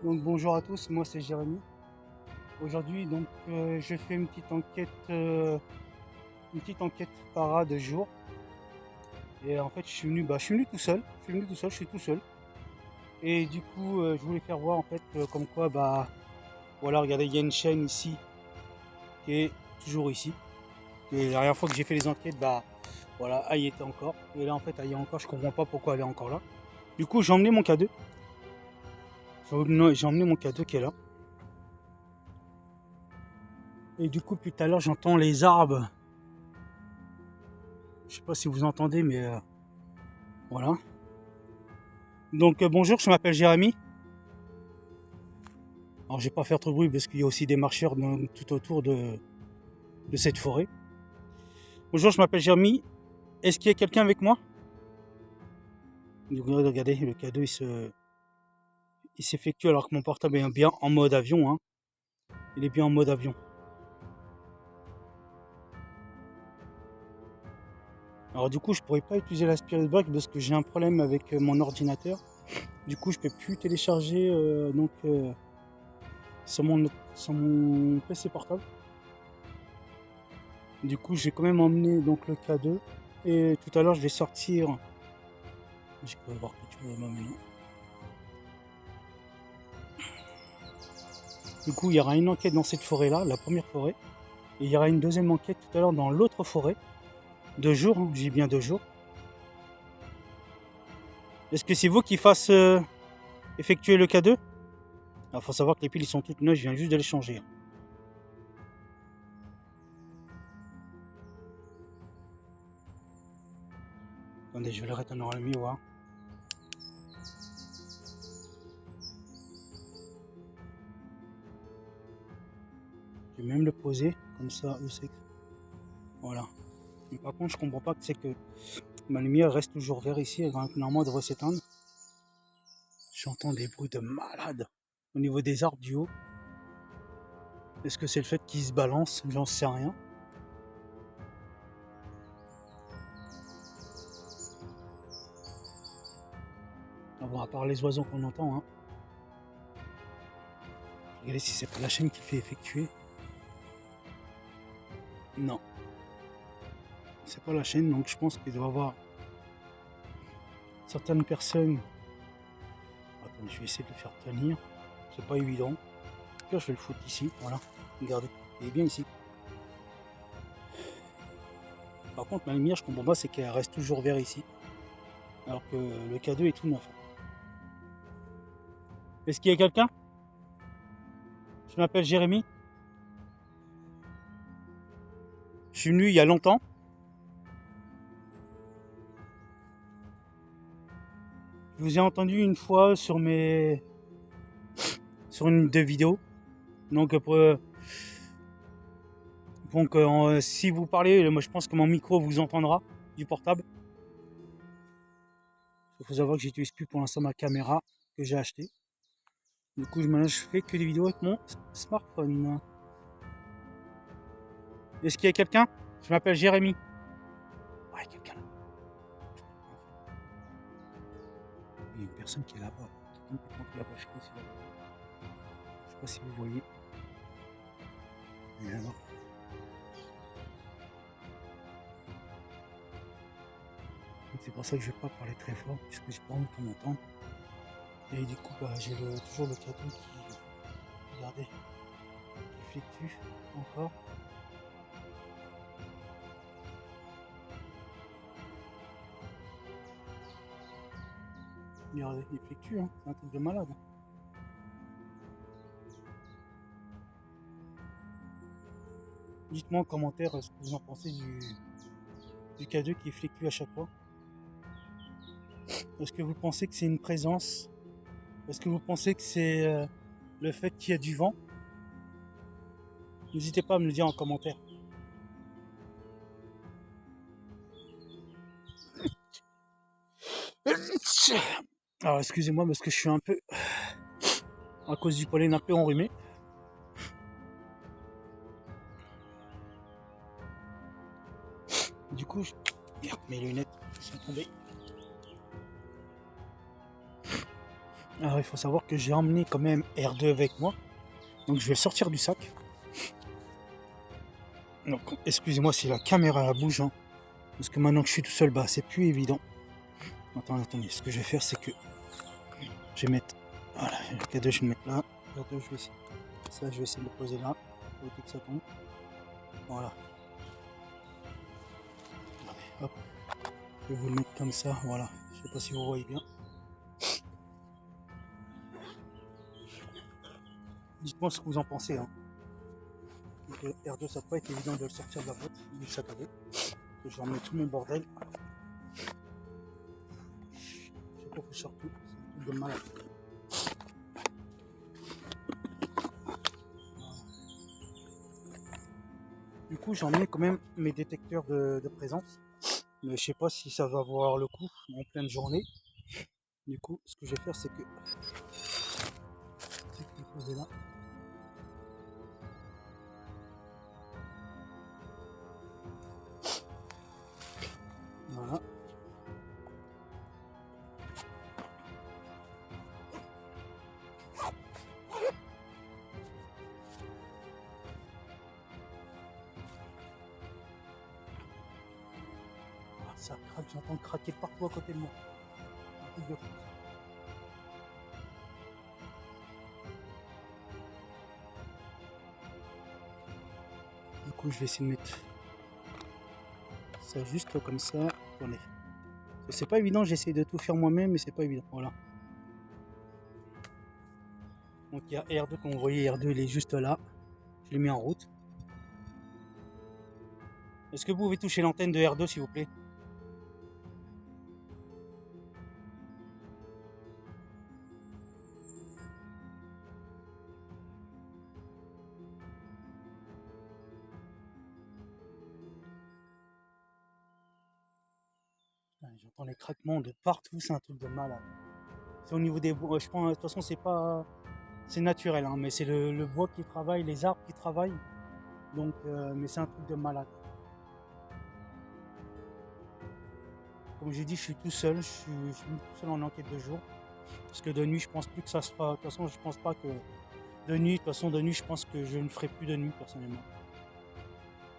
Donc bonjour à tous, moi c'est Jérémy. Aujourd'hui donc je fais une petite enquête para de jour. Et en fait je suis venu tout seul, je suis tout seul. Et du coup je voulais faire voir en fait comme quoi voilà regardez il y a une chaîne ici qui est toujours ici. Et la dernière fois que j'ai fait les enquêtes voilà elle y était encore. Et là en fait elle y est encore, je comprends pas pourquoi elle est encore là. Du coup j'ai emmené mon K2, j'ai emmené mon K2 qui est là. Et du coup depuis tout à l'heure j'entends les arbres. Je sais pas si vous entendez, mais voilà. Donc bonjour, je m'appelle Jérémy. Alors je vais pas faire trop de bruit parce qu'il y a aussi des marcheurs tout autour de cette forêt. Bonjour, je m'appelle Jérémy. Est-ce qu'il y a quelqu'un avec moi? Donc, regardez, le cadeau il s'effectue alors que mon portable est bien en mode avion. Hein. Il est bien en mode avion. Alors du coup, je pourrais pas utiliser la Spirit Box parce que j'ai un problème avec mon ordinateur. Du coup, je peux plus télécharger sur mon PC portable. Du coup, j'ai quand même emmené donc le K2 et tout à l'heure, je vais sortir. Je peux voir que tu veux m'amener. Du coup, il y aura une enquête dans cette forêt-là, la première forêt, et il y aura une deuxième enquête tout à l'heure dans l'autre forêt. 2 jours, hein, j'ai bien 2 jours. Est-ce que c'est vous qui fasse effectuer le K2? Il faut savoir que les piles ils sont toutes neuves, je viens juste de les changer. Attendez, je vais le retenir le miroir. Je vais même le poser, comme ça, je sais que... Voilà. Mais par contre, je comprends pas que c'est que ma lumière reste toujours vert ici, normalement elle devrait s'éteindre. J'entends des bruits de malade au niveau des arbres du haut. Est-ce que c'est le fait qu'ils se balancent? J'en sais rien. Bon, à part les oiseaux qu'on entend. Hein. Regardez si c'est pas la chaîne qui fait effectuer. Non. C'est pas la chaîne, donc je pense qu'il doit y avoir certaines personnes. Attendez, je vais essayer de le faire tenir. C'est pas évident. Là, je vais le foutre ici. Voilà. Regardez. Il est bien ici. Par contre, ma lumière, je comprends pas, c'est qu'elle reste toujours vert ici. Alors que le K2 est tout neuf. Est-ce qu'il y a quelqu'un? Je m'appelle Jérémy. Je suis venu il y a longtemps. Je vous ai entendu une fois sur une des vidéos. Donc, si vous parlez, moi je pense que mon micro vous entendra du portable. Il faut savoir que j'utilise plus pour l'instant ma caméra que j'ai achetée. Du coup, je fais que des vidéos avec mon smartphone. Est-ce qu'il y a quelqu'un? Je m'appelle Jérémy. Ouais, quelqu'un là. Il y a une personne qui est là-bas. Complètement qui est là-bas. Je sais pas si vous voyez. Il est là-bas. C'est pour ça que je vais pas parler très fort, puisque j'ai pas envie qu'on m'entende. Et du coup, j'ai toujours le cadeau qui, regardez, qui fluctue encore. Regardez, il fluctue, hein, c'est un truc de malade. Dites-moi en commentaire ce que vous en pensez du cadeau qui fluctue à chaque fois. Est-ce que vous pensez que c'est une présence? Est-ce que vous pensez que c'est le fait qu'il y a du vent? N'hésitez pas à me le dire en commentaire. Alors excusez-moi parce que je suis un peu, à cause du pollen, un peu enrhumé. Du coup, merde, mes lunettes sont tombées. Alors il faut savoir que j'ai emmené quand même R2 avec moi. Donc je vais le sortir du sac. Donc excusez-moi si la caméra bouge. Hein, parce que maintenant que je suis tout seul, bah c'est plus évident. Attendez, ce que je vais faire c'est que je vais mettre. Voilà, le cadeau je vais le mettre là. Le cadeau, je vais essayer. Ça je vais essayer de le poser là. Pour éviter que ça tombe. Voilà. Allez, hop. Je vais vous le mettre comme ça, voilà. Je sais pas si vous voyez bien. Dites-moi ce que vous en pensez. Hein. Donc, R2, ça peut pas être évident de le sortir de la boîte, du sac à dos. Je vais remettre tout mon bordel. Je sais pas pourquoi je sors tout, c'est un truc de malade. Du coup, j'ai emmené quand même mes détecteurs de présence. Mais je sais pas si ça va avoir le coup en pleine journée. Du coup, ce que je vais faire, c'est que je vais le poser là. Voilà. Ah, ça craque, j'entends craquer partout à côté de moi. Un truc de fou. Du coup, je vais essayer de mettre ça juste comme ça. Attendez. C'est pas évident, j'essaie de tout faire moi-même, mais c'est pas évident. Voilà. Donc il y a R2, comme vous voyez, R2 il est juste là. Je l'ai mis en route. Est-ce que vous pouvez toucher l'antenne de R2 s'il vous plaît? J'entends les craquements de partout, c'est un truc de malade. C'est au niveau des bois, je pense, de toute façon c'est pas... C'est naturel, hein, mais c'est le bois qui travaille, les arbres qui travaillent. Donc, mais c'est un truc de malade. Comme j'ai dit, je suis tout seul, je suis tout seul en enquête de jour. Parce que de nuit, je pense plus que ça se fera. De toute façon, je pense pas que de nuit, de toute façon, de nuit, je pense que je ne ferai plus de nuit personnellement.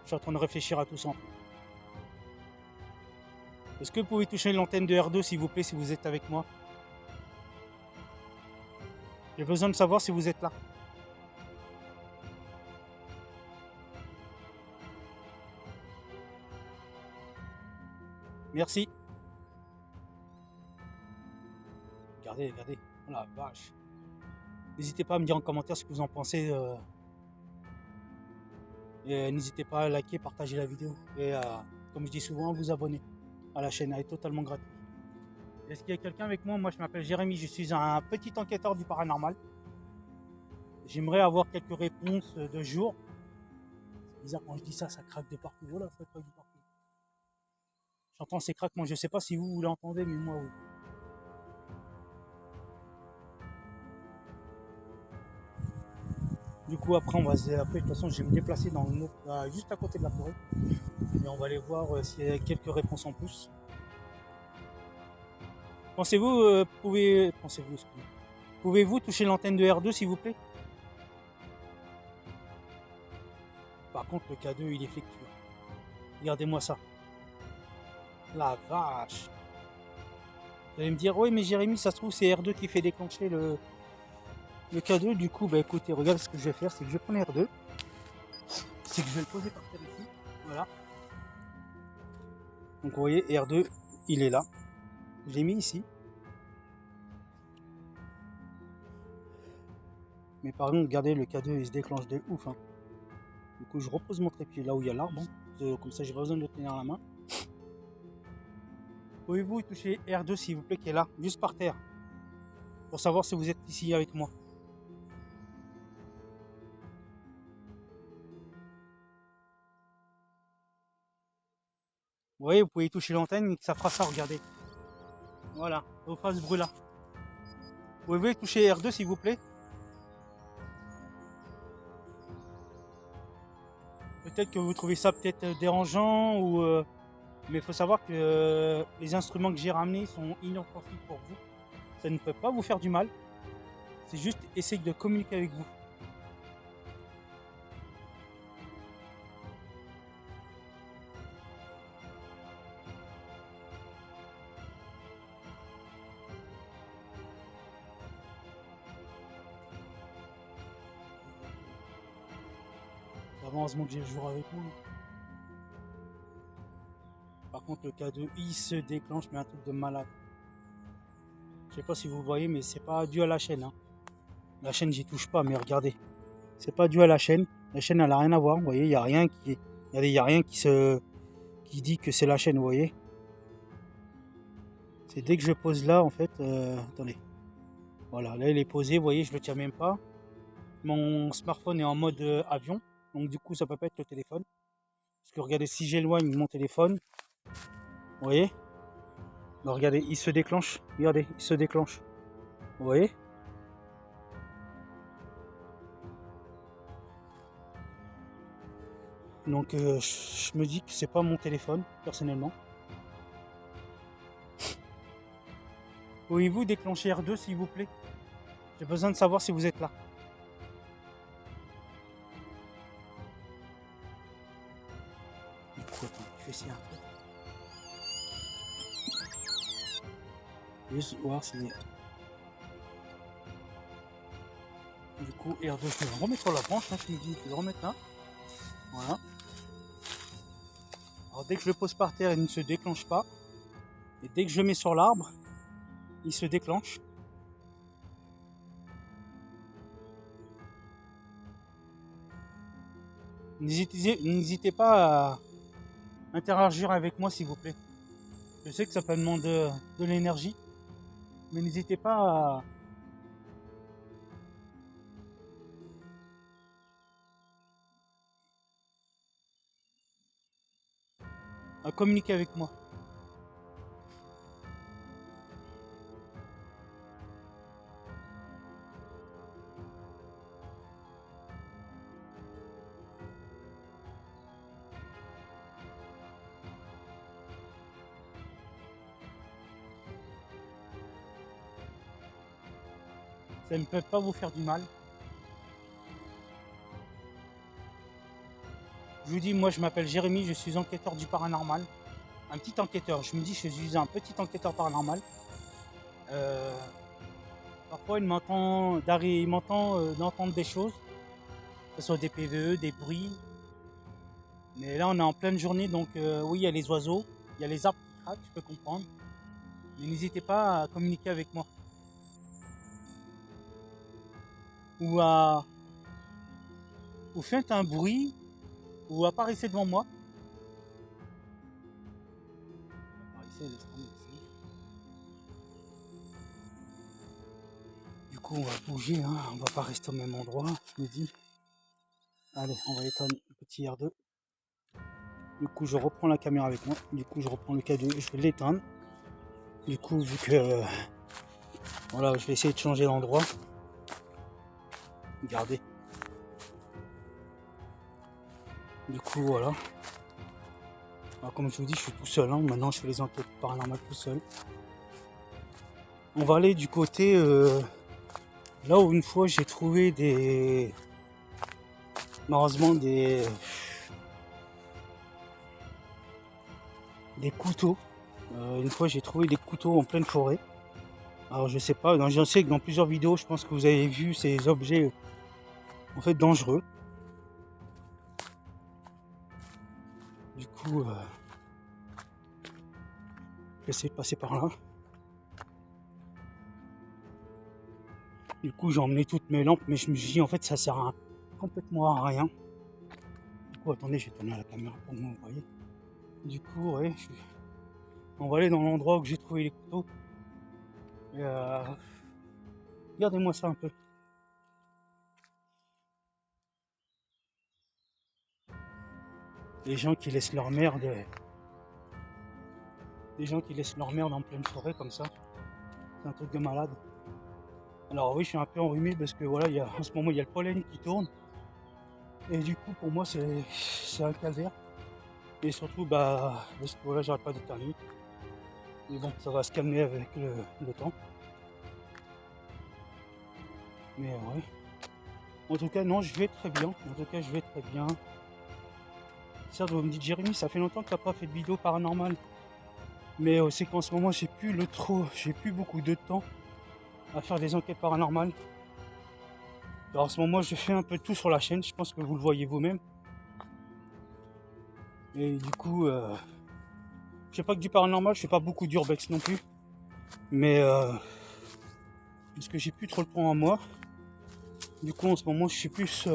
Je suis en train de réfléchir à tout ça. Est-ce que vous pouvez toucher l'antenne de R2 s'il vous plaît, si vous êtes avec moi? J'ai besoin de savoir si vous êtes là. Merci. Regardez, regardez. Oh la vache. N'hésitez pas à me dire en commentaire ce que vous en pensez. Et n'hésitez pas à liker, partager la vidéo. Et comme je dis souvent, vous abonner à la chaîne. Elle est totalement gratuite. Est-ce qu'il y a quelqu'un avec moi? Moi, je m'appelle Jérémy. Je suis un petit enquêteur du paranormal. J'aimerais avoir quelques réponses de jour. C'est bizarre quand je dis ça, ça craque de partout. Voilà, ça craque de partout. J'entends ces craquements. Je ne sais pas si vous l'entendez, mais moi, oui. Du coup, après, de toute façon, je vais me déplacer dans une autre, juste à côté de la forêt. Et on va aller voir s'il y a quelques réponses en plus. Pensez-vous, pouvez-vous toucher l'antenne de R2 s'il vous plaît? Par contre, le K2 il est flectueux. Regardez-moi ça. La vache. Vous allez me dire, oui, mais Jérémy, ça se trouve, c'est R2 qui fait déclencher le K2. Du coup, bah écoutez, regarde ce que je vais faire, c'est que je vais prendre R2. C'est que je vais le poser par terre ici. Voilà. Donc vous voyez, R2, il est là. Je l'ai mis ici. Mais par contre, regardez, le K2 il se déclenche de ouf. Hein. Du coup, je repose mon trépied là où il y a l'arbre. Hein. Comme ça, j'ai pas besoin de le tenir à la main. Pouvez-vous toucher R2 s'il vous plaît, qui est là, juste par terre, pour savoir si vous êtes ici avec moi? Vous voyez, vous pouvez toucher l'antenne et ça fera ça, regardez. Voilà, ça vous fera ce bruit là. Pouvez-vous toucher R2 s'il vous plaît? Peut-être que vous trouvez ça peut-être dérangeant, ou mais il faut savoir que les instruments que j'ai ramenés sont inoffensifs pour vous. Ça ne peut pas vous faire du mal. C'est juste essayer de communiquer avec vous. Heureusement que j'ai le jour avec moi. Par contre, le K2, il se déclenche, mais un truc de malade. Je sais pas si vous voyez, mais c'est pas dû à la chaîne. Hein. La chaîne, j'y touche pas, mais regardez. C'est pas dû à la chaîne. La chaîne, elle a rien à voir. Vous voyez, il n'y a rien qui dit que c'est la chaîne, vous voyez. C'est dès que je pose là, en fait. Attendez. Voilà, là, il est posé. Vous voyez, je le tiens même pas. Mon smartphone est en mode avion. Donc, du coup, ça peut pas être le téléphone. Parce que regardez, si j'éloigne mon téléphone, vous voyez, bah, regardez, il se déclenche. Regardez, il se déclenche. Vous voyez? Donc je me dis que c'est pas mon téléphone, personnellement. Pouvez-vous déclencher R2 s'il vous plaît? J'ai besoin de savoir si vous êtes là. Du coup, attends, je vais essayer un peu. Juste voir si... Du coup, R2, je vais le remettre sur la branche, hein, je me dis, je vais le remettre là. Voilà. Alors dès que je le pose par terre, il ne se déclenche pas. Et dès que je le mets sur l'arbre, il se déclenche. N'hésitez pas à interagir avec moi s'il vous plaît. Je sais que ça peut demander de l'énergie, mais n'hésitez pas à communiquer avec moi. Ça ne peut pas vous faire du mal. Je vous dis, moi je m'appelle Jérémy, je suis enquêteur du paranormal. Un petit enquêteur, je me dis je suis un petit enquêteur paranormal. Parfois il m'entend d'entendre des choses, que ce soit des PVE, des bruits. Mais là on est en pleine journée, donc oui il y a les oiseaux, il y a les arbres qui craquent, je peux comprendre. Mais n'hésitez pas à communiquer avec moi. Ou faites un bruit, ou apparaissez devant moi. Du coup on va bouger, hein. On va pas rester au même endroit, je me dis. Allez, on va éteindre le petit R2. Du coup je reprends la caméra avec moi. Du coup je reprends le K2, je vais l'éteindre. Du coup vu que voilà, je vais essayer de changer d'endroit. Regardez. Du coup voilà. Alors, comme je vous dis, je suis tout seul. Hein. Maintenant je fais les enquêtes paranormales tout seul. On va aller du côté là où une fois j'ai trouvé malheureusement des couteaux. Une fois j'ai trouvé des couteaux en pleine forêt. Alors je sais pas, je sais que dans plusieurs vidéos, je pense que vous avez vu ces objets en fait dangereux. Du coup, je vais essayer de passer par là. Du coup, j'ai emmené toutes mes lampes, mais je me suis dit en fait ça sert complètement à rien. Du coup, attendez, je vais tourner à la caméra pour que vous voyez. Du coup, ouais, on va aller dans l'endroit où j'ai trouvé les couteaux. Et regardez-moi ça un peu. Les gens qui laissent leur merde. Les gens qui laissent leur merde en pleine forêt comme ça. C'est un truc de malade. Alors oui, je suis un peu enrhumé parce que voilà, en ce moment il y a le pollen qui tourne. Et du coup pour moi c'est un calvaire. Et surtout parce que voilà, j'arrête pas d'éternuer. Mais bon, ça va se calmer avec le temps. Mais ouais. En tout cas, non, je vais très bien. En tout cas, je vais très bien. Certes, vous me dites, Jérémy, ça fait longtemps que tu n'as pas fait de vidéo paranormale. Mais c'est qu'en ce moment, j'ai plus beaucoup de temps à faire des enquêtes paranormales. Alors, en ce moment, je fais un peu tout sur la chaîne. Je pense que vous le voyez vous-même. Et du coup, je fais pas que du paranormal, je fais pas beaucoup d'urbex non plus. Mais parce que j'ai plus trop le temps à moi. Du coup, en ce moment, je suis plus.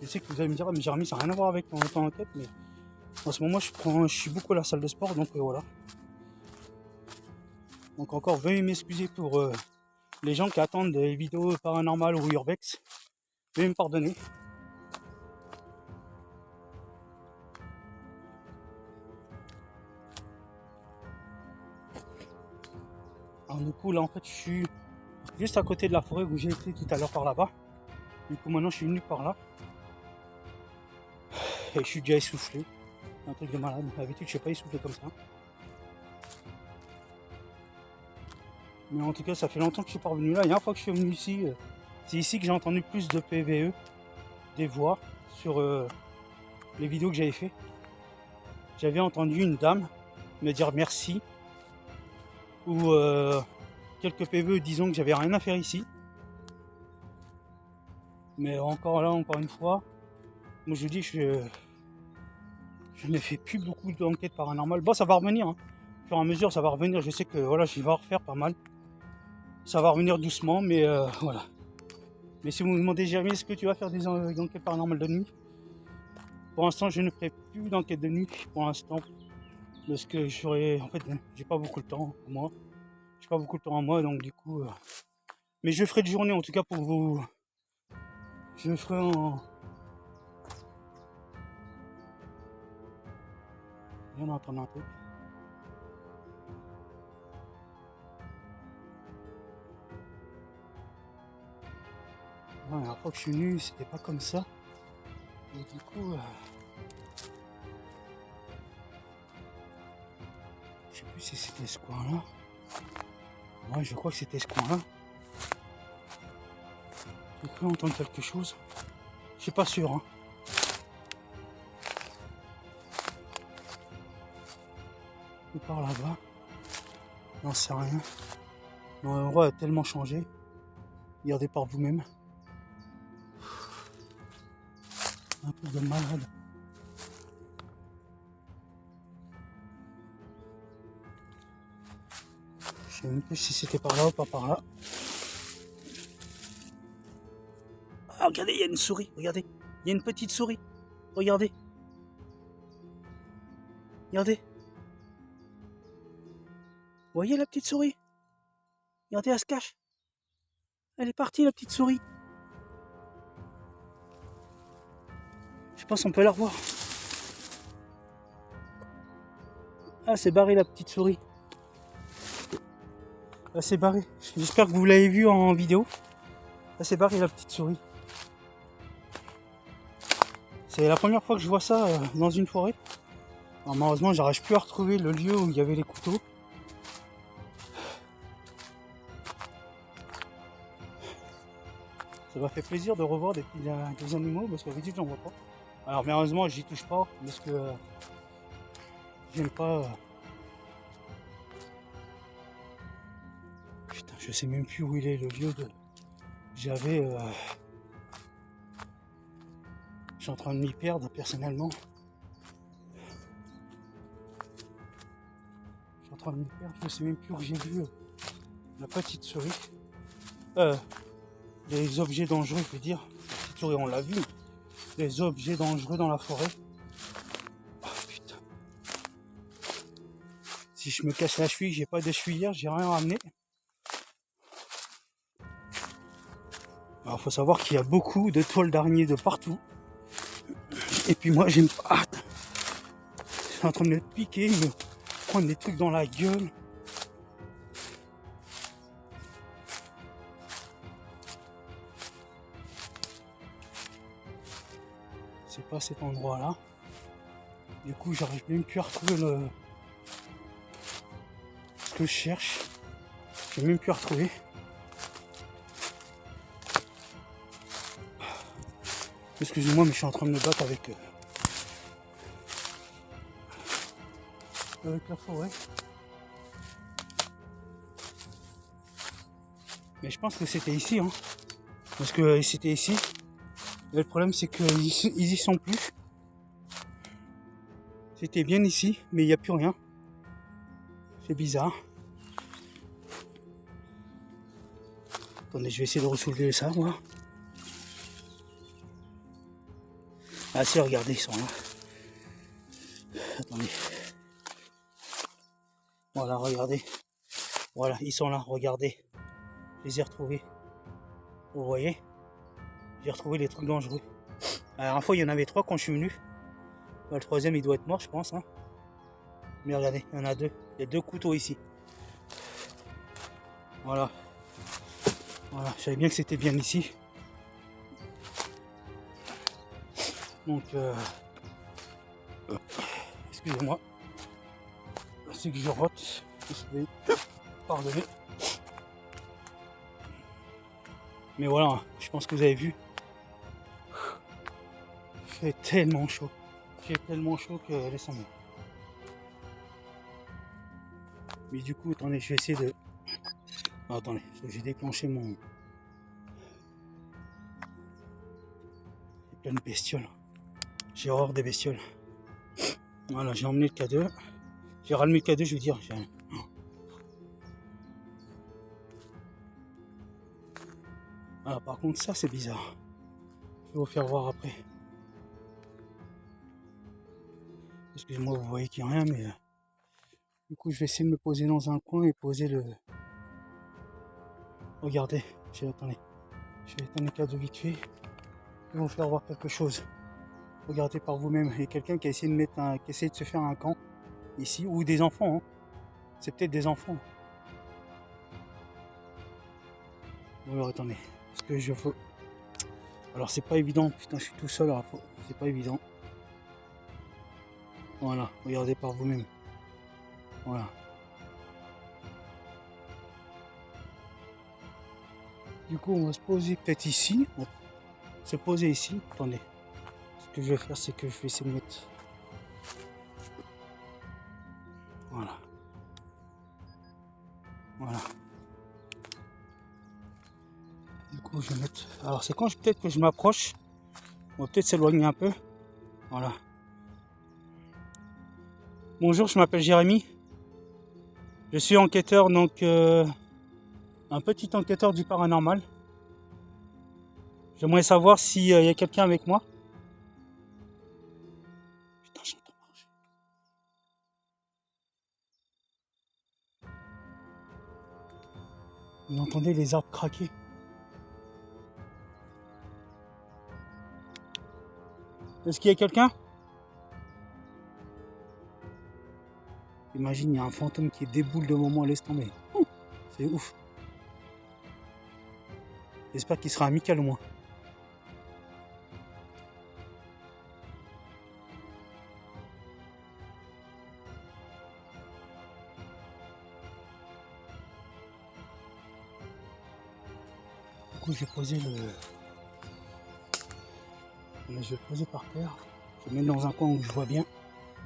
Je sais que vous allez me dire, ah, mais Jérémy, ça n'a rien à voir avec ton enquête, mais en ce moment, je suis beaucoup à la salle de sport, donc voilà. Donc encore, veuillez m'excuser pour les gens qui attendent des vidéos paranormales ou urbex. Veuillez me pardonner. Alors du coup, là, en fait, je suis juste à côté de la forêt où j'ai été tout à l'heure par là-bas. Du coup, maintenant, je suis venu par là. Et je suis déjà essoufflé. Un truc de malade. D'habitude, je ne suis pas essoufflé comme ça. Mais en tout cas, ça fait longtemps que je suis pas revenu là. La dernière fois que je suis venu ici, c'est ici que j'ai entendu plus de PVE, des voix sur les vidéos que j'avais fait. J'avais entendu une dame me dire merci ou quelques PVE disant que j'avais rien à faire ici. Mais encore là, encore une fois, moi je vous dis, je ne fais plus beaucoup d'enquêtes paranormales. Bon, ça va revenir, hein. Au fur et à mesure, ça va revenir. Je sais que voilà, j'y vais en refaire pas mal. Ça va revenir doucement, mais voilà. Mais si vous me demandez, Jérémy, est-ce que tu vas faire des enquêtes paranormales de nuit? Pour l'instant, je ne ferai plus d'enquête de nuit pour l'instant. Parce que en fait, j'ai pas beaucoup de temps à moi. J'ai pas beaucoup de temps à moi, donc du coup. Mais je ferai de journée en tout cas pour vous. Je ferai en. Viens d'entendre un truc. La dernière fois que je suis venu, c'était pas comme ça. Et du coup. Je sais plus si c'était ce coin-là. Ouais, je crois que c'était ce coin-là. J'ai cru entendre quelque chose. Je suis pas sûr, hein. Ou par là-bas. J'en sais rien. L'endroit a tellement changé. Regardez par vous-même. Un peu de malade. Je sais même plus si c'était par là ou pas par là. Ah, regardez, il y a une souris. Regardez. Il y a une petite souris. Regardez. Regardez. Vous voyez la petite souris? Regardez, elle se cache. Elle est partie, la petite souris. Je pense qu'on peut la revoir. Ah, c'est barré la petite souris. Ah, c'est barré. J'espère que vous l'avez vu en vidéo. Ah, c'est barré la petite souris. C'est la première fois que je vois ça dans une forêt. Alors, malheureusement, j'arrive plus à retrouver le lieu où il y avait les couteaux. Ça m'a fait plaisir de revoir des animaux parce qu'à d'habitude j'en vois pas. Alors malheureusement j'y touche pas parce que j'aime pas. Putain, je sais même plus où il est le lieu de. J'avais. Je suis en train de m'y perdre personnellement. Je suis en train de m'y perdre, je sais même plus où j'ai vu la petite souris. Les objets dangereux, je veux dire. La petite souris, on l'a vu. Les objets dangereux dans la forêt. Oh putain. Si je me casse la cheville, j'ai pas de chevillère, j'ai rien ramené. Alors faut savoir qu'il y a beaucoup de toiles d'araignées de partout. Et puis moi j'aime pas. Ah, je suis en train de me piquer, me prendre des trucs dans la gueule. C'est pas cet endroit là. Du coup j'arrive même plus à retrouver ce que je cherche. J'ai même plus à retrouver. Excusez-moi, mais je suis en train de me battre avec la forêt. Mais je pense que c'était ici, hein. Parce que c'était ici. Et le problème, c'est qu'ils y sont plus. C'était bien ici, mais il n'y a plus rien. C'est bizarre. Attendez, je vais essayer de ressoulever ça, moi. Ah si, regardez, ils sont là. Attendez. Voilà, regardez. Voilà, ils sont là, regardez. Je les ai retrouvés. Vous voyez? J'ai retrouvé les trucs dangereux. La dernière fois, il y en avait 3 quand je suis venu. Le troisième, il doit être mort, je pense. Hein. Mais regardez, il y en a 2. Il y a 2 couteaux ici. Voilà. Voilà, je savais bien que c'était bien ici. Donc, excusez-moi. C'est que je rote. Pardonnez. Mais voilà, je pense que vous avez vu. Il fait tellement chaud. Il fait tellement chaud que laisse tomber. Mais du coup, attendez, je vais essayer de... Ah, attendez, j'ai déclenché mon... Il y a plein de bestioles. J'ai horreur des bestioles. Voilà, j'ai emmené le K2. J'ai rallumé le K2, je veux dire. Voilà, par contre, ça, c'est bizarre. Je vais vous faire voir après. Excusez-moi, vous voyez qu'il n'y a rien, mais... Du coup, je vais essayer de me poser dans un coin et poser le... Regardez, attendez. Je vais éteindre le K2 vite fait. Je vais vous faire voir quelque chose. Regardez par vous-même. Il y a quelqu'un qui a essayé de mettre qui essaie de se faire un camp ici, ou des enfants. Hein. C'est peut-être des enfants. Bon, alors attendez. Parce que je faut... Alors c'est pas évident. Putain, je suis tout seul. C'est pas évident. Voilà. Regardez par vous-même. Voilà. Du coup, on va se poser peut-être ici. On va se poser ici. Attendez. Ce que je vais faire, c'est que je vais essayer de mettre... Voilà. Voilà. Du coup, je vais mettre... Alors, c'est quand peut-être que je m'approche. On va peut-être s'éloigner un peu. Voilà. Bonjour, je m'appelle Jérémy. Je suis enquêteur, donc... un petit enquêteur du paranormal. J'aimerais savoir s'il y a quelqu'un avec moi. Putain, j'entends marcher. Vous entendez les arbres craquer? Est-ce qu'il y a quelqu'un? Imagine, il y a un fantôme qui déboule de moment, laisse tomber. C'est ouf. J'espère qu'il sera amical au moins. Du coup, je vais poser le... Je vais poser par terre. Je vais mettre dans un coin où je vois bien.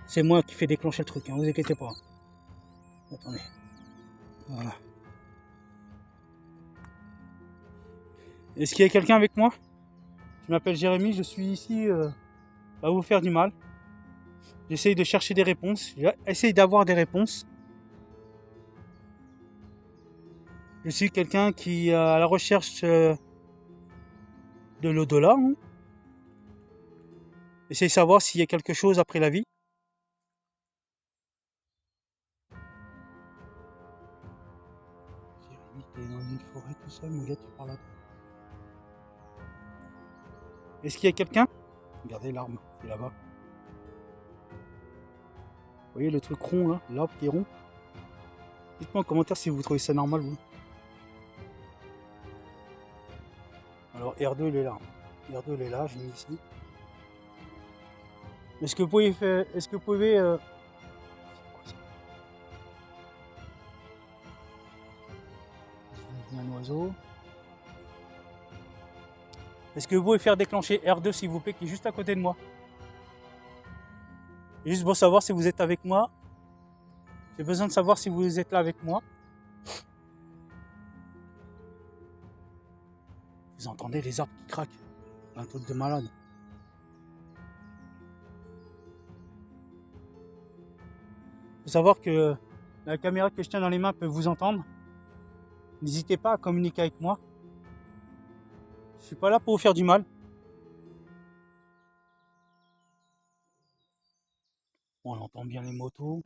C'est moi qui fais déclencher le truc, hein, vous inquiétez pas. Attendez. Voilà. Est-ce qu'il y a quelqu'un avec moi? Je m'appelle Jérémy, je suis ici à vous faire du mal. J'essaye de chercher des réponses. J'essaye d'avoir des réponses. Je suis quelqu'un qui est à la recherche de l'au-delà. Hein. J'essaye de savoir s'il y a quelque chose après la vie. Jérémy, t'es dans une forêt tout seul, mon gars, tu parles à toi. Est-ce qu'il y a quelqu'un? Regardez l'arbre, c'est là-bas. Vous voyez le truc rond là, l'arbre qui est rond? Dites-moi en commentaire si vous trouvez ça normal, vous. Alors R2 il est là. R2 il est là, j'ai mis ici. Est-ce que vous pouvez faire. Est-ce que vous pouvez. Un oiseau. Est-ce que vous pouvez faire déclencher R2 s'il vous plaît, qui est juste à côté de moi? Juste pour savoir si vous êtes avec moi. J'ai besoin de savoir si vous êtes là avec moi. Vous entendez les arbres qui craquent? Un truc de malade. Il faut savoir que la caméra que je tiens dans les mains peut vous entendre. N'hésitez pas à communiquer avec moi. Je suis pas là pour vous faire du mal. Bon, on entend bien les motos.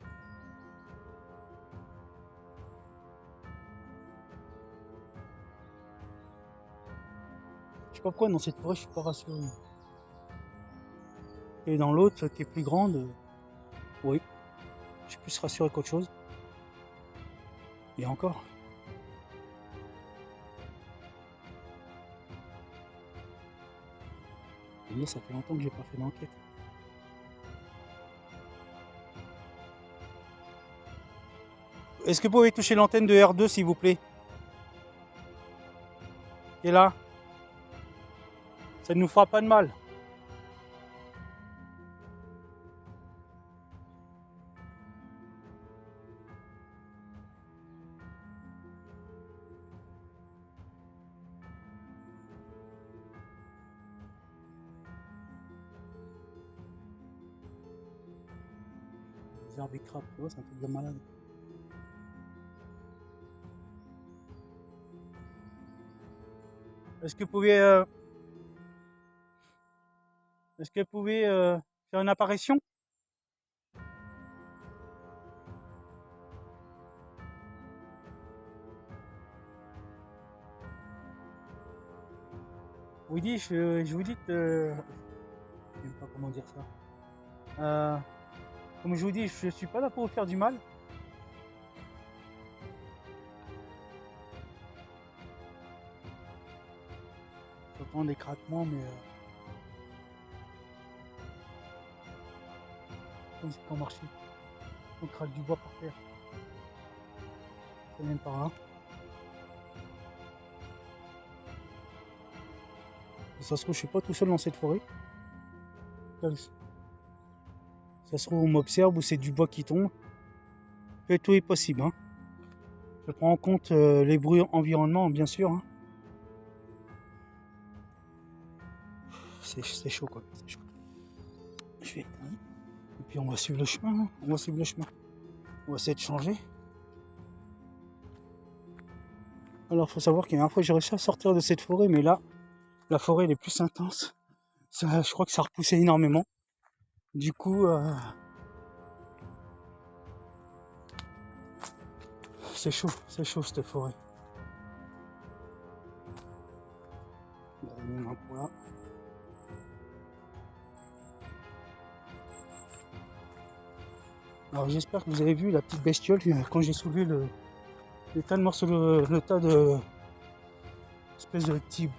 Je sais pas pourquoi dans cette forêt je suis pas rassuré. Et dans l'autre qui est plus grande, oui, je suis plus rassuré qu'autre chose. Et encore. Vous voyez, ça fait longtemps que j'ai pas fait d'enquête. Est-ce que vous pouvez toucher l'antenne de R2 s'il vous plaît? Et là, ça ne nous fera pas de mal. Les arbres écrapent, tu vois, c'est un truc de malade. Est-ce que vous pouvez, faire une apparition? Oui, je vous dis que, je ne sais pas comment dire ça. Comme je vous dis, je suis pas là pour vous faire du mal. J'entends des craquements, mais comme si quand on marchait, on craque du bois par terre. C'est même par là. Et ça se trouve, je suis pas tout seul dans cette forêt. Ça se trouve, on m'observe ou c'est du bois qui tombe. Tout est possible. Hein. Je prends en compte les bruits environnement, bien sûr. Hein. C'est chaud, quoi. C'est chaud. Je vais éteindre. Et puis on va suivre le chemin. Hein. On va suivre le chemin. On va essayer de changer. Alors, il faut savoir qu'une dernière fois, j'ai réussi à sortir de cette forêt, mais là, la forêt elle est plus intense. Ça, je crois que ça repoussait énormément. Du coup, c'est chaud cette forêt. Là. Alors j'espère que vous avez vu la petite bestiole quand j'ai soulevé le tas de morceaux, le tas de espèce de petit,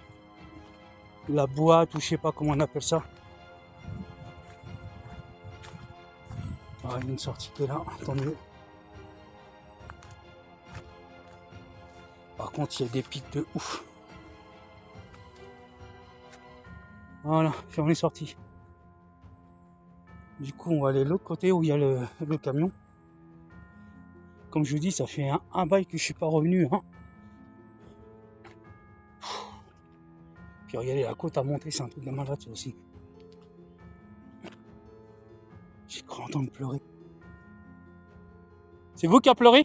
la boîte ou je sais pas comment on appelle ça. Ah, il y a une sortie qui est là, tant mieux. Par contre, il y a des pics de ouf. Voilà, on est sorti. Du coup, on va aller de l'autre côté où il y a le camion. Comme je vous dis, ça fait un bail que je suis pas revenu. Hein. Puis regardez, la côte à monter, c'est un truc de malade ça aussi. J'ai cru entendre pleurer. C'est vous qui a pleuré?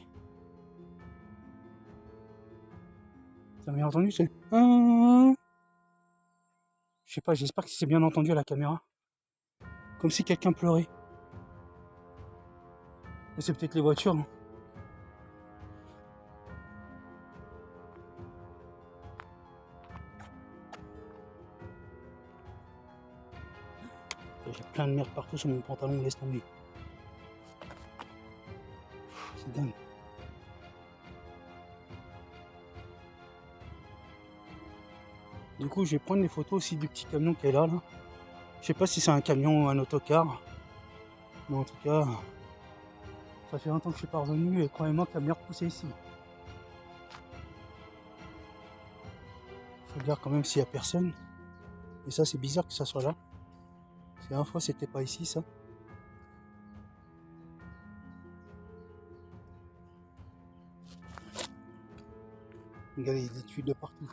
Ça m'a entendu, c'est... Je sais pas, j'espère que c'est bien entendu à la caméra. Comme si quelqu'un pleurait. Mais c'est peut-être les voitures. Hein. J'ai plein de merde partout sur mon pantalon, laisse tomber. C'est dingue. Du coup, je vais prendre des photos aussi du petit camion qui est là. Je sais pas si c'est un camion ou un autocar. Mais en tout cas, ça fait longtemps que je suis pas revenu et croyez-moi que la mer poussait ici. Je regarde quand même s'il y a personne. Et ça, c'est bizarre que ça soit là. Parce que la dernière fois, c'était pas ici, ça. Regardez, il y a des tuiles de partout.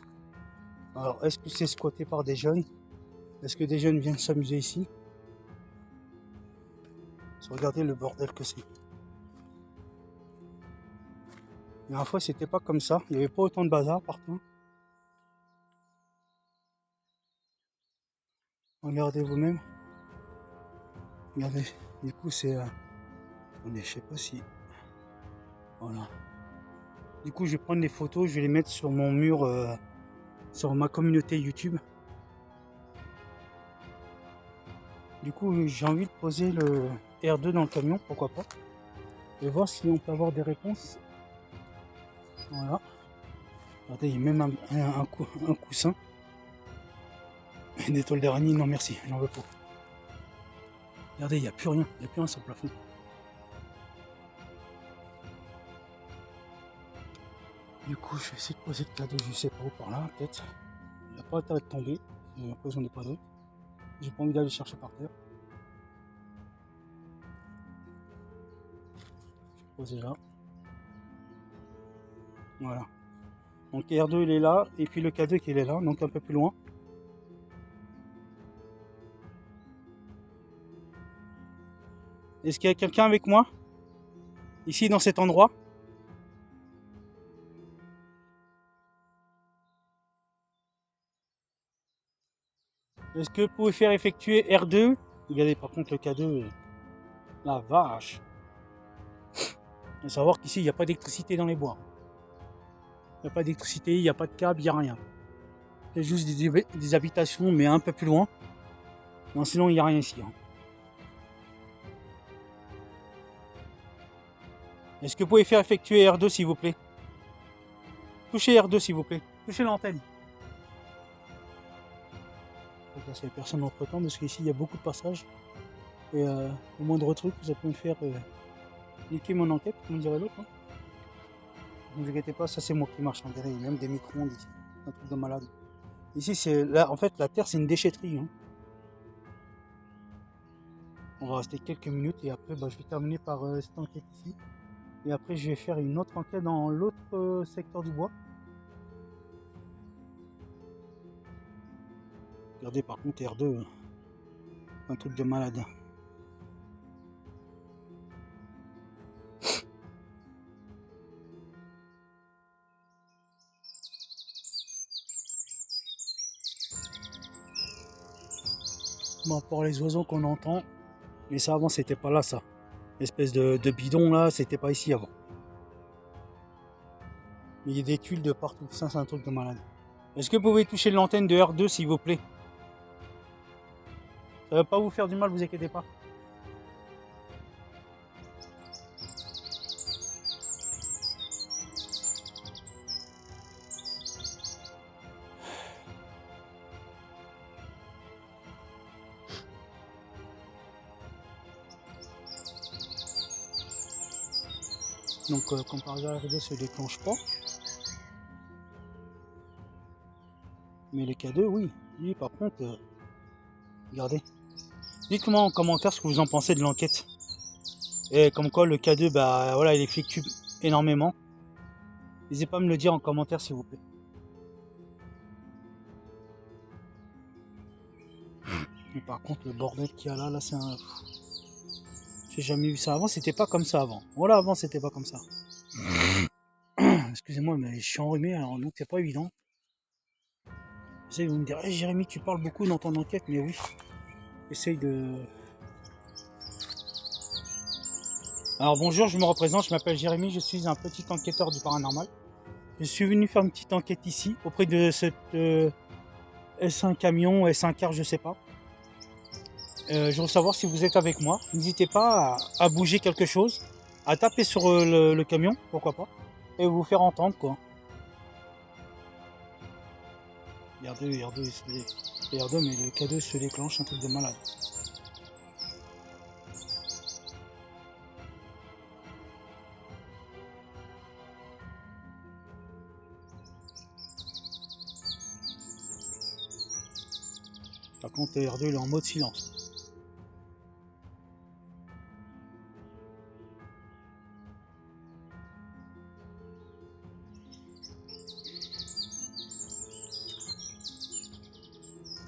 Alors, est-ce que c'est squatté par des jeunes? Est-ce que des jeunes viennent s'amuser ici? Regardez le bordel que c'est. La dernière fois, c'était pas comme ça. Il n'y avait pas autant de bazar partout. Regardez vous-même. Regardez. Du coup, c'est... Attendez, je sais pas si... Voilà. Du coup, je vais prendre des photos. Je vais les mettre sur mon mur, sur ma communauté YouTube. Du coup, j'ai envie de poser le R2 dans le camion, pourquoi pas. Et voir si on peut avoir des réponses. Voilà. Regardez, il y a même un coussin. Des toiles d'araignée, non merci, j'en veux pas. Regardez, il n'y a plus rien, il n'y a plus rien sur le plafond. Du coup, je vais essayer de poser le cadeau, je sais pas où, par là, peut-être. Il n'y a pas intérêt de tomber, et après j'en ai pas d'autres. J'ai pas envie d'aller chercher par terre. Je vais poser là. Voilà. Donc R2 il est là, et puis le cadeau qui est là, donc un peu plus loin. Est-ce qu'il y a quelqu'un avec moi? Ici dans cet endroit? Est-ce que vous pouvez faire effectuer R2? Regardez par contre le cadeau, la vache. Il faut savoir qu'ici il n'y a pas d'électricité dans les bois. Il n'y a pas d'électricité, il n'y a pas de câble, il n'y a rien. Il y a juste des habitations, mais un peu plus loin. Non, sinon il n'y a rien ici. Hein. Est-ce que vous pouvez faire effectuer R2 s'il vous plaît? Touchez R2 s'il vous plaît. Touchez l'antenne. Il n'y a personne entre temps parce qu'ici il y a beaucoup de passages. Et le moindre truc, vous allez me faire niquer mon enquête, comme dirait l'autre. Hein. Ne vous inquiétez pas, ça c'est moi qui marche. On dirait même des micro-ondes ici. Un truc de malade. Ici, c'est là, en fait, la terre c'est une déchetterie. Hein. On va rester quelques minutes et après, je vais terminer par cette enquête ici. Et après, je vais faire une autre enquête dans l'autre secteur du bois. Regardez, par contre, R2, un truc de malade. Bon, pour les oiseaux qu'on entend, mais ça avant, c'était pas là, ça. L'espèce de bidon là, c'était pas ici avant. Mais il y a des tuiles de partout, ça c'est un truc de malade. Est-ce que vous pouvez toucher l'antenne de R2 s'il vous plaît? Ça va pas vous faire du mal, vous inquiétez pas. Donc comme par hasard R2 se déclenche pas. Mais les K2 oui. Oui par contre, regardez. Dites-moi en commentaire ce que vous en pensez de l'enquête. Et comme quoi le K2, voilà, il effectue énormément. N'hésitez pas à me le dire en commentaire s'il vous plaît. Mais par contre le bordel qu'il y a là c'est un... J'ai jamais vu ça avant, c'était pas comme ça avant. Voilà, avant c'était pas comme ça. Excusez-moi, mais je suis enrhumé, alors donc c'est pas évident. Vous savez, vous me direz, Jérémy, tu parles beaucoup dans ton enquête, mais oui. Essaye de... Alors bonjour, je me représente, je m'appelle Jérémy, je suis un petit enquêteur du paranormal. Je suis venu faire une petite enquête ici, auprès de cette S1 camion, S1 car, je sais pas. Je veux savoir si vous êtes avec moi. N'hésitez pas à bouger quelque chose, à taper sur le camion, pourquoi pas, et vous faire entendre quoi. R2, R2, mais le K2 se déclenche, un truc de malade. Par contre, R2 il est en mode silence.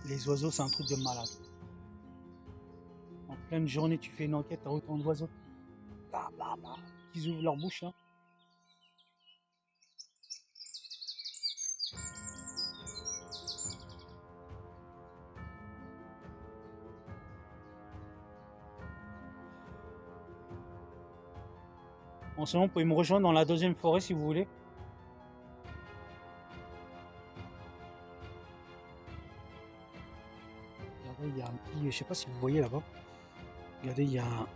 Les oiseaux, c'est un truc de malade. En pleine journée, tu fais une enquête, t'as autant d'oiseaux. Ils ouvrent leur bouche. Hein. En ce moment, vous pouvez me rejoindre dans la deuxième forêt si vous voulez. Regardez, il y a un petit, je sais pas si vous voyez là-bas. Regardez, il y a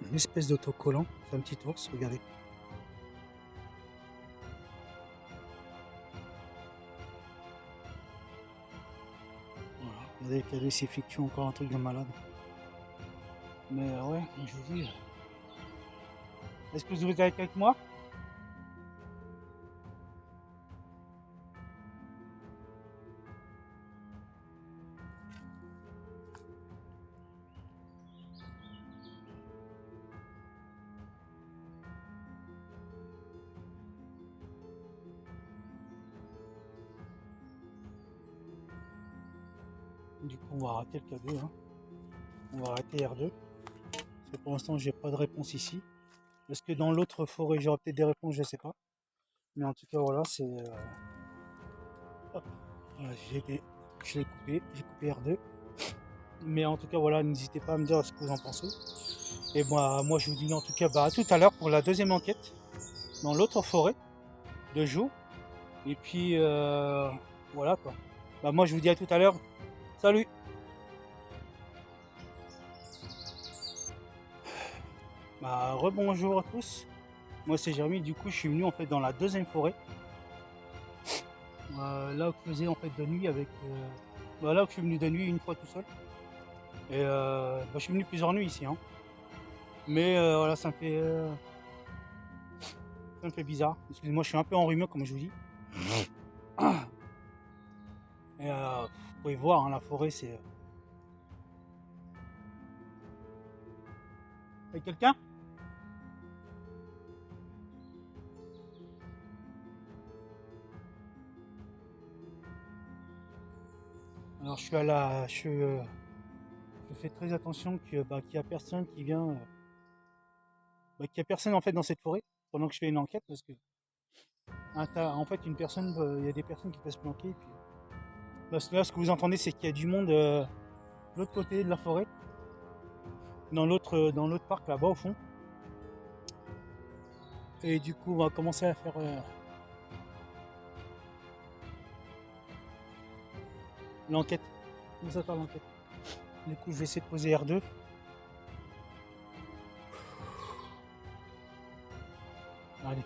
une espèce d'autocollant. C'est un petit ours, regardez. Voilà, regardez, le cadeau s'effectue encore un truc de malade. Mais ouais, je vous dis. Est-ce que vous êtes avec moi? Du coup, on va arrêter le cadeau. Hein. On va arrêter R2. Parce que pour l'instant, j'ai pas de réponse ici. Est-ce que dans l'autre forêt, j'aurai peut-être des réponses? Je sais pas. Mais en tout cas, voilà, c'est. Voilà, je l'ai coupé. J'ai coupé R2. Mais en tout cas, voilà, n'hésitez pas à me dire ce que vous en pensez. Et moi, je vous dis en tout cas à tout à l'heure pour la deuxième enquête dans l'autre forêt de jour. Et puis, voilà quoi. Moi, je vous dis à tout à l'heure. Salut! Rebonjour à tous. Moi, c'est Jérémy. Du coup, je suis venu en fait dans la deuxième forêt. Là où je faisais en fait de nuit avec. Là où je suis venu de nuit une fois tout seul. Et je suis venu plusieurs nuits ici. Hein. Mais voilà, ça me fait bizarre. Excusez-moi, je suis un peu enrhumé comme je vous dis. Et vous pouvez voir, hein, la forêt, c'est. Y'a quelqu'un? Alors je suis à la. Je fais très attention qu'il n'y a personne qui vient. Qu'il n'y a personne en fait dans cette forêt pendant que je fais une enquête parce que en fait une personne, il y a des personnes qui peuvent se planquer. Et puis, là, ce que vous entendez, c'est qu'il y a du monde de l'autre côté de la forêt, dans l'autre parc là-bas au fond. Et du coup, on va commencer à faire l'enquête. Comment ça part l'enquête? Du coup, je vais essayer de poser R2. Allez,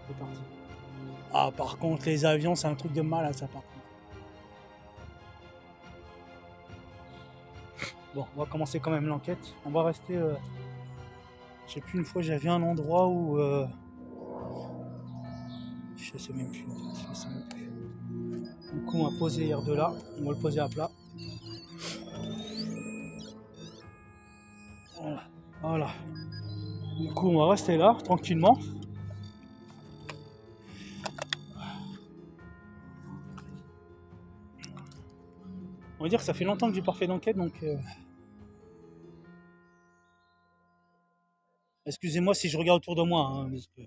c'est parti. Ah, par contre, les avions, c'est un truc de malade, ça, par contre. Bon, on va commencer quand même l'enquête. On va rester. Je sais plus, une fois, j'avais un endroit où. Je sais même plus. Du coup, on va poser R2 là. On va le poser à plat. Voilà. Du coup, on va rester là, tranquillement. On va dire que ça fait longtemps que j'ai pas fait d'enquête, donc. Excusez-moi si je regarde autour de moi. Hein, parce que...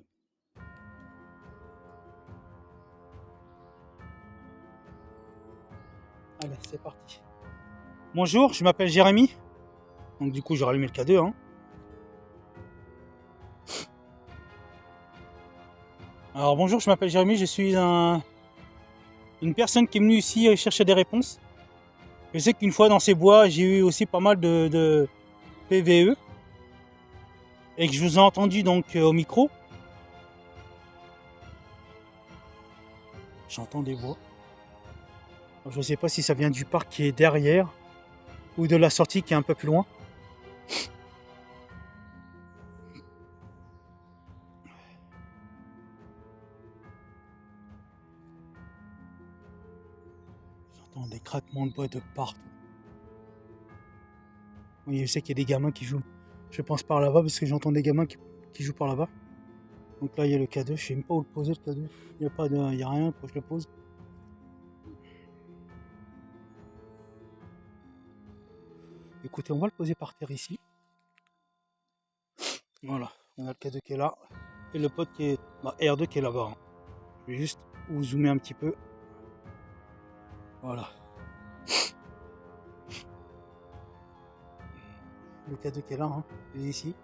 Allez, c'est parti. Bonjour, je m'appelle Jérémy. Donc du coup, j'ai rallumé le K2. Hein. Alors bonjour, je m'appelle Jérémy. Je suis une personne qui est venue ici chercher des réponses. Je sais qu'une fois dans ces bois, j'ai eu aussi pas mal de PVE. Et que je vous ai entendu donc au micro. J'entends des voix. Alors, je ne sais pas si ça vient du parc qui est derrière ou de la sortie qui est un peu plus loin. J'entends des craquements de bois de partout. Oui, je sais qu'il y a des gamins qui jouent. Je pense par là-bas parce que j'entends des gamins qui jouent par là-bas. Donc là, il y a le K2. Je sais même pas où le poser, le K2. Il n'y a rien pour que je le pose. Écoutez, on va le poser par terre ici. Voilà, on a le K2 qui est là. Et le pote qui est R2 qui est là-bas. Hein. Je vais juste vous zoomer un petit peu. Voilà. Le K2 qui est là, hein. Il est ici.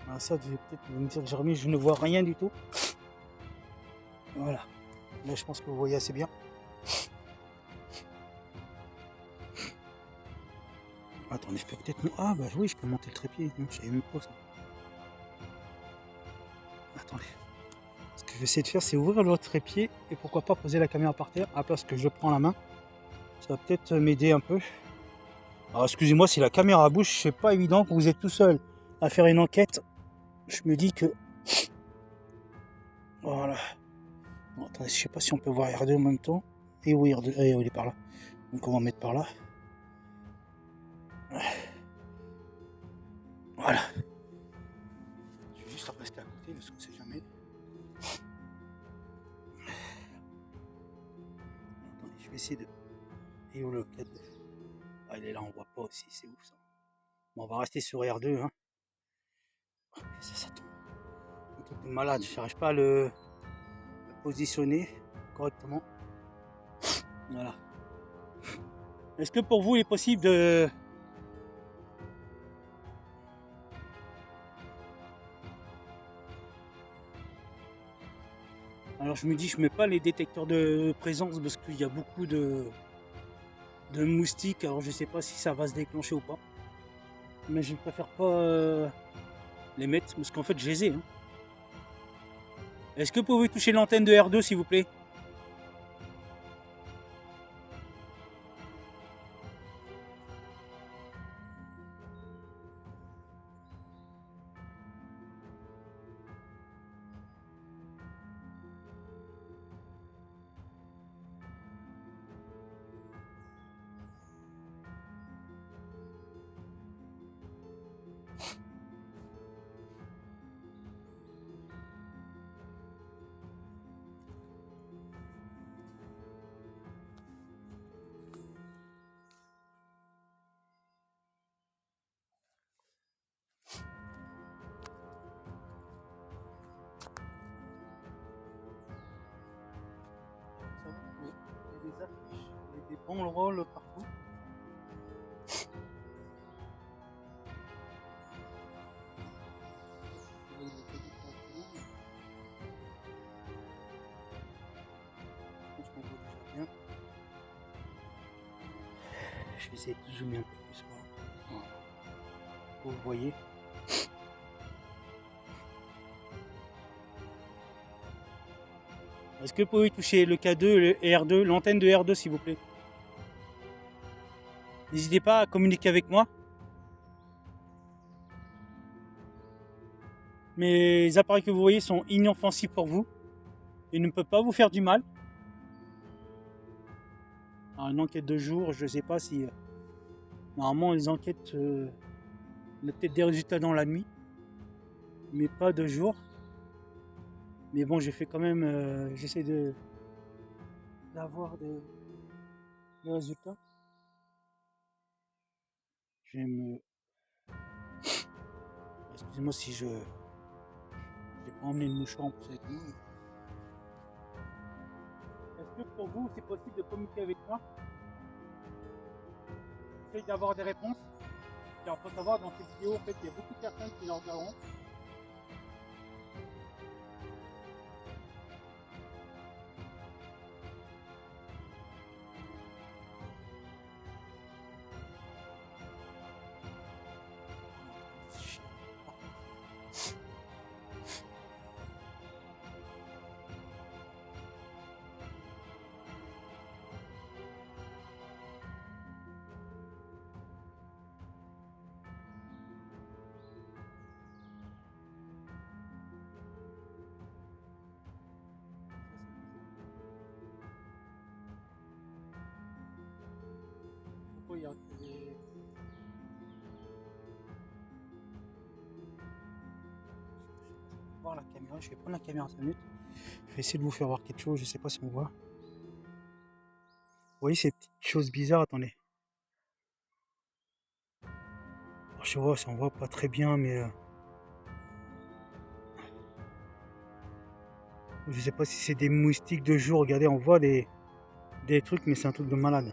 Alors ça, je vais peut-être me dire, Jérémy, je ne vois rien du tout. Voilà. Là, je pense que vous voyez assez bien. Attendez, je peux peut-être... Ah, bah oui, je peux monter le trépied. Je savais même pas ça. Attendez. Ce que je vais essayer de faire, c'est ouvrir le trépied et pourquoi pas poser la caméra par terre à la place que je prends la main. Ça va peut-être m'aider un peu. Alors, excusez-moi si la caméra bouge, c'est pas évident quand vous êtes tout seul à faire une enquête. Je me dis que... Voilà. Bon, attendez, je sais pas si on peut voir R2 en même temps. Et oui, R2, il est par là. Donc on va mettre par là. Voilà. Je vais juste rester à côté parce qu'on sait jamais. Attendez, je vais essayer de... Et où le 4 2. Ah, il est là, on voit pas aussi, c'est ouf ça. Bon, on va rester sur R2. Hein. Ça tombe. Un truc de malade, je n'arrive pas à le positionner correctement. Voilà. Est-ce que pour vous il est possible de... Alors je me dis, je mets pas les détecteurs de présence parce qu'il y a beaucoup de moustiques. Alors je sais pas si ça va se déclencher ou pas. Mais je préfère pas les mettre parce qu'en fait je les ai. Hein. Est-ce que vous pouvez toucher l'antenne de R2 s'il vous plaît? Il y a des affiches, il y a des banderoles partout. Je vais essayer de zoomer un peu plus. Voilà. Vous voyez. Est-ce que vous pouvez toucher le K2 et R2, l'antenne de R2 s'il vous plaît? N'hésitez pas à communiquer avec moi. Mes appareils que vous voyez sont inoffensifs pour vous. Ils ne peuvent pas vous faire du mal. Alors, une enquête de jour, je ne sais pas si... Normalement, les enquêtes, on a peut-être des résultats dans la nuit. Mais pas de jour. Mais bon, j'ai fait quand même... J'essaie d'avoir des résultats. Je vais me... Excusez-moi si je... J'ai pas emmené le mouchoir en plus avec moi. Est-ce que pour vous, c'est possible de communiquer avec moi? J'essaie d'avoir des réponses. Car il faut savoir, dans cette vidéo, en fait, il y a beaucoup de personnes qui la regarderont. Pourquoi il y a des... voir la caméra. Je vais prendre la caméra 5 minutes. Je vais essayer de vous faire voir quelque chose. Je sais pas si on voit. Vous voyez ces petites choses bizarres. Attendez. Alors, je vois, ça on voit pas très bien, mais je sais pas si c'est des moustiques de jour. Regardez, on voit des trucs, mais c'est un truc de malade.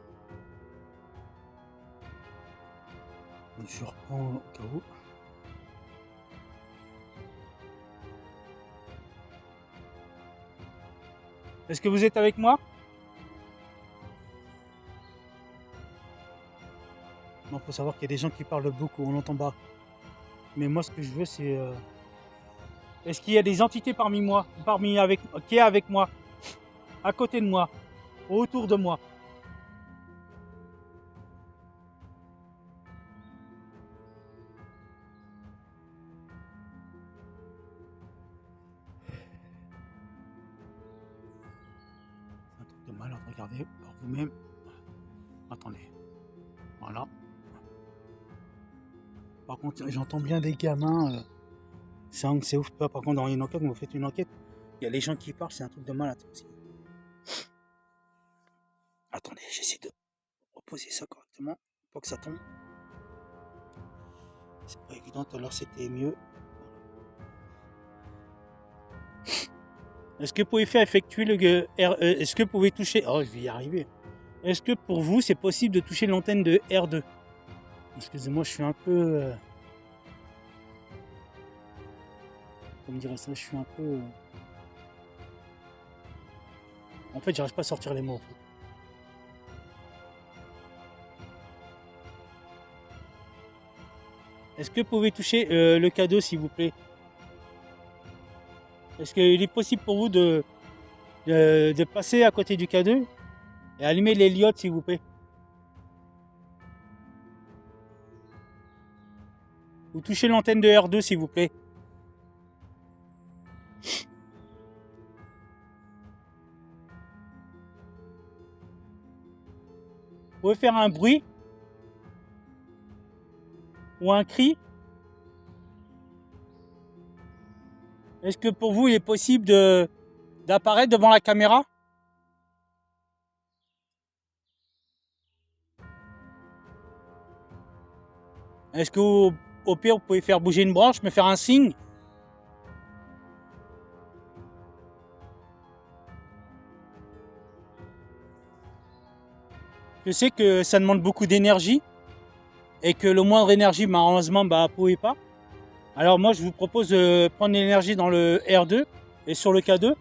Donc, je reprends au cas où. Est-ce que vous êtes avec moi? Il faut savoir qu'il y a des gens qui parlent beaucoup, on n'entend pas. Mais moi, ce que je veux, c'est... Est-ce qu'il y a des entités qui est avec moi, à côté de moi, autour de moi? C'est un truc de malade, regardez par vous-même. Attendez. Voilà. Par contre, j'entends bien des gamins. C'est ouf. Par contre, dans une enquête, vous faites une enquête, il y a les gens qui parlent, c'est un truc de malade aussi. Attendez, j'essaie de reposer ça correctement pour que ça tombe. C'est pas évident, tout à l'heure c'était mieux. Est-ce que vous pouvez faire effectuer le est-ce que vous pouvez toucher... Oh, je vais y arriver. Est-ce que pour vous, c'est possible de toucher l'antenne de R2? Excusez-moi, je suis un peu... Comment dirais ça? Je suis un peu... En fait, j'arrive pas à sortir les mots. En fait. Est-ce que vous pouvez toucher le cadeau, s'il vous plaît? Est-ce qu'il est possible pour vous de passer à côté du cadeau et allumer l'héliote, s'il vous plaît? Vous touchez l'antenne de R2, s'il vous plaît. Vous pouvez faire un bruit ou un cri? Est-ce que pour vous, il est possible d'apparaître devant la caméra? Est-ce que au pire, vous pouvez faire bouger une branche, me faire un signe? Je sais que ça demande beaucoup d'énergie et que le moindre énergie, malheureusement, vous ne pouvez pas. Alors moi, je vous propose de prendre l'énergie dans le R2 et sur le K2.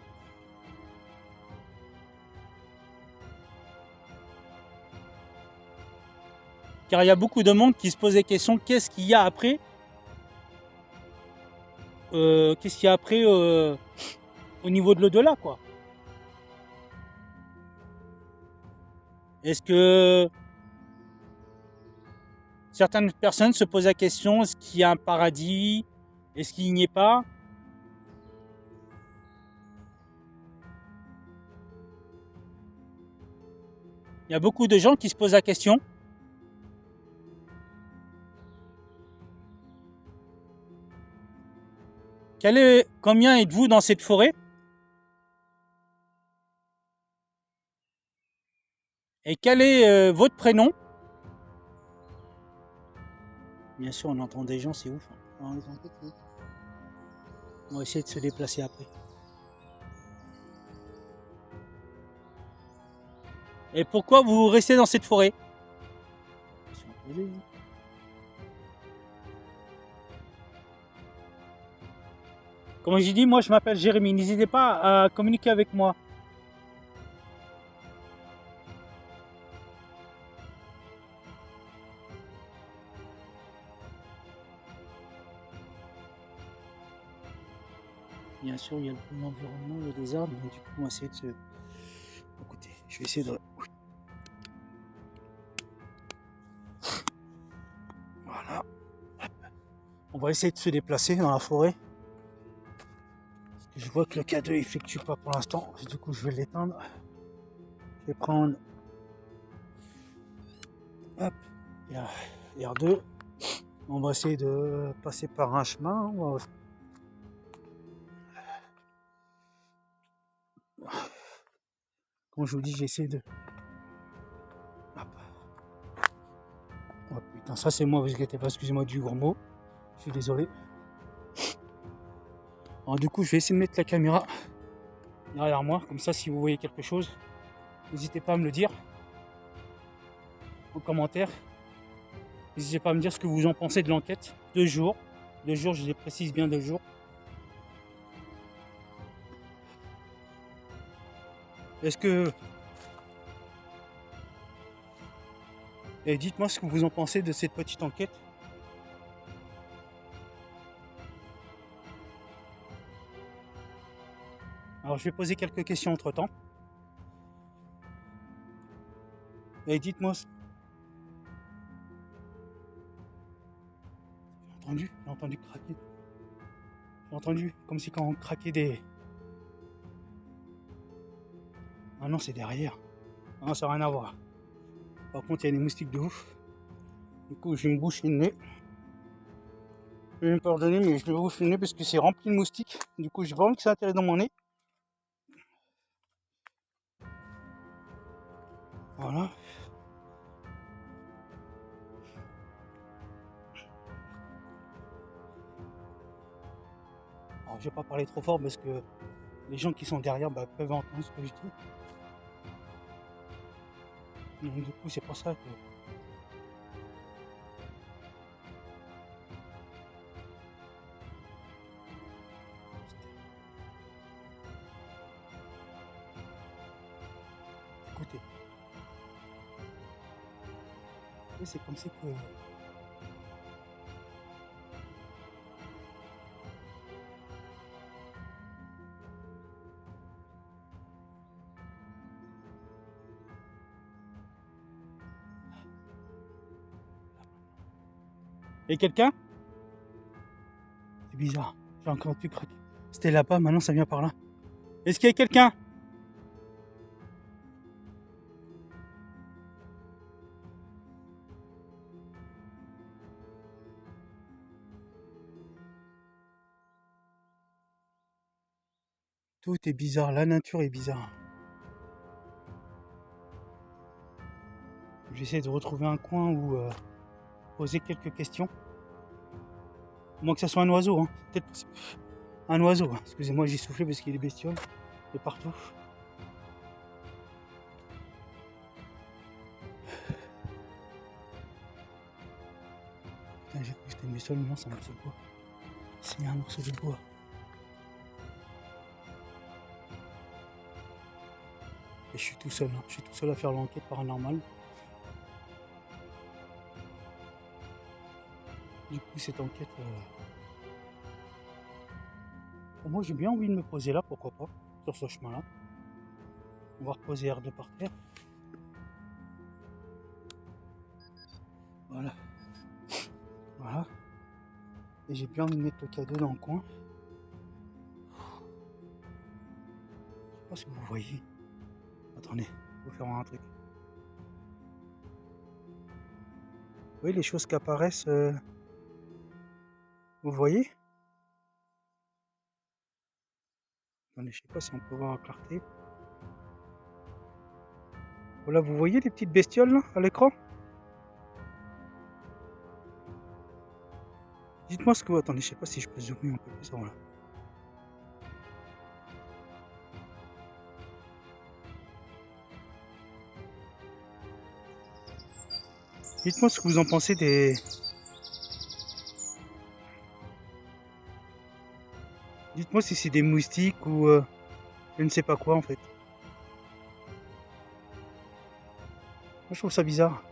Car il y a beaucoup de monde qui se pose des questions, qu'est-ce qu'il y a après? Qu'est-ce qu'il y a après au niveau de l'au-delà, quoi? Est-ce que certaines personnes se posent la question, est-ce qu'il y a un paradis? Est-ce qu'il n'y est pas? Il y a beaucoup de gens qui se posent la question. Combien êtes-vous dans cette forêt? Et quel est votre prénom? Bien sûr, on entend des gens, c'est ouf. Hein. On va essayer de se déplacer après. Et pourquoi vous restez dans cette forêt? Comme j'ai dit, moi je m'appelle Jérémy. N'hésitez pas à communiquer avec moi. Bien sûr, il y a l'environnement, il y a des arbres, donc du coup, on va essayer de se... Écoutez, je vais essayer de... Voilà. On va essayer de se déplacer dans la forêt. Parce que je vois que le K2 effectue pas pour l'instant. Du coup, je vais l'éteindre. Je vais prendre... Hop. R2. On va essayer de passer par un chemin. Quand je vous dis, j'essaie de... Hop. Oh putain, ça c'est moi, vous inquiétez pas, excusez-moi du gros mot. Je suis désolé. Alors du coup, je vais essayer de mettre la caméra derrière moi, comme ça, si vous voyez quelque chose, n'hésitez pas à me le dire en commentaire. N'hésitez pas à me dire ce que vous en pensez de l'enquête. 2 jours, je les précise bien, 2 jours. Est-ce que... Et dites-moi ce que vous en pensez de cette petite enquête. Alors je vais poser quelques questions entre temps. Et dites-moi... J'ai entendu craquer. J'ai entendu comme si quand on craquait des... Ah non, c'est derrière. Non, ça n'a rien à voir. Par contre, il y a des moustiques de ouf. Du coup, je vais me boucher le nez. Je vais me pardonner, mais je vais me boucher le nez parce que c'est rempli de moustiques. Du coup, j'ai pas envie que ça atterrisse dans mon nez. Voilà. Alors, je vais pas parler trop fort parce que les gens qui sont derrière peuvent entendre ce que je dis. Donc, du coup, c'est pour ça que... Écoutez. Et c'est comme si que... Et quelqu'un? C'est bizarre. J'ai encore pu craquer. C'était là-bas, maintenant ça vient par là. Est-ce qu'il y a quelqu'un? Tout est bizarre, la nature est bizarre. J'essaie de retrouver un coin où poser quelques questions. À moins que ça soit un oiseau, hein. Peut-être un oiseau. Excusez-moi, j'ai soufflé parce qu'il y a des bestioles. Et partout. Putain, j'ai cru que c'était une bestiole, mais non, c'est un morceau de bois. C'est un morceau de bois. Et je suis tout seul, hein. Je suis tout seul à faire l'enquête paranormale. Du coup, cette enquête... Pour moi, j'ai bien envie de me poser là, pourquoi pas, sur ce chemin-là. On va reposer R2 par terre. Voilà. Voilà. Et j'ai bien envie de mettre le cadeau dans le coin. Je sais pas si vous voyez. Attendez, je vais faire un truc. Vous voyez les choses qui apparaissent vous voyez? Attendez, je sais pas si on peut voir en clarté. Voilà, vous voyez les petites bestioles là, à l'écran? Dites-moi ce que vous... Attendez, je sais pas si je peux zoomer un peu plus. Voilà. Dites-moi ce que vous en pensez des... Dites-moi si c'est des moustiques ou je ne sais pas quoi en fait. Moi je trouve ça bizarre.